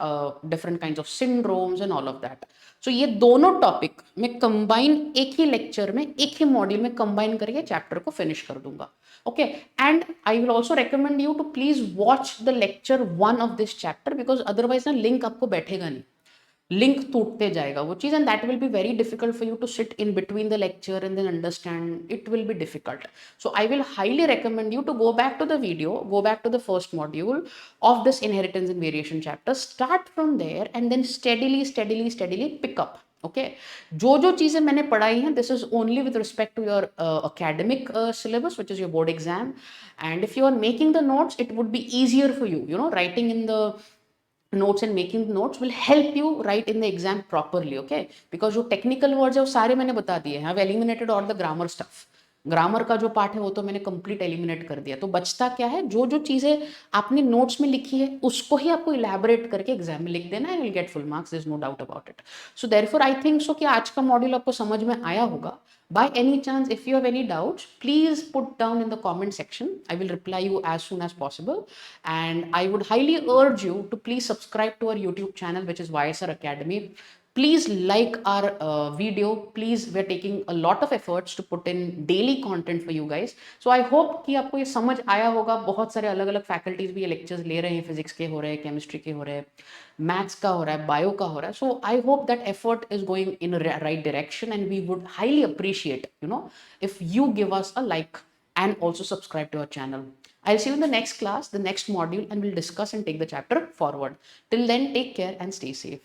Speaker 1: different kinds of syndromes and all of that. So ये दोनों टॉपिक मैं कंबाइन एक ही लेक्चर में, एक ही मॉड्यूल में कंबाइन करके चैप्टर को फिनिश कर दूंगा, okay. And I will also recommend you to please watch the lecture 1 of this chapter, because otherwise ना लिंक आपको बैठेगा नहीं, लिंक टूटते जाएगा वो चीज, and that will be very difficult for you to sit in between the lecture and then understand, it will be difficult. So I will highly recommend you to go back to the video, go back to the first module of this inheritance and variation chapter, start from there and then steadily pick up, okay. जो चीजें मैंने पढ़ाई हैं, this is only with respect to your academic syllabus, which is your board exam, and if you are making the notes, it would be easier for you, you know, writing in the notes and making the notes will help you write in the exam properly, okay. Because जो technical words है वो सारे मैंने बता दिए हैं. I've eliminated all the grammar stuff. Grammar का जो पार्ट है वो तो मैंने कंप्लीट एलिमिनेट कर दिया. तो बचता क्या है, जो चीजें आपने नोट्स में लिखी है उसको ही आपको इलेबोरेट करके एग्जाम में लिख देना है, will get full marks, there is no doubt about it. So therefore I think so कि आज का मॉड्यूल आपको समझ में आया होगा. By any chance, if you have any doubts, please put down in the comment section. I will reply you as soon as possible. And I would highly urge you to please subscribe to our YouTube channel, which is YSR Academy. Please like our video. Please, we're taking a lot of efforts to put in daily content for you guys. So I hope कि आपको ये समझ आया होगा. बहुत सारे अलग अलग फैकल्टीज भी ये लेक्चर्स ले रहे हैं, फिजिक्स के हो रहे हैं, केमिस्ट्री के हो रहे हैं, मैथ्स का हो रहा है, बायो का हो रहा है. So I hope that effort is going in right direction and we would highly appreciate, you know, if you give us a like and also subscribe to our channel. I'll see you in the next class, the next module, and we'll discuss and take the chapter forward. Till then, take care and stay safe.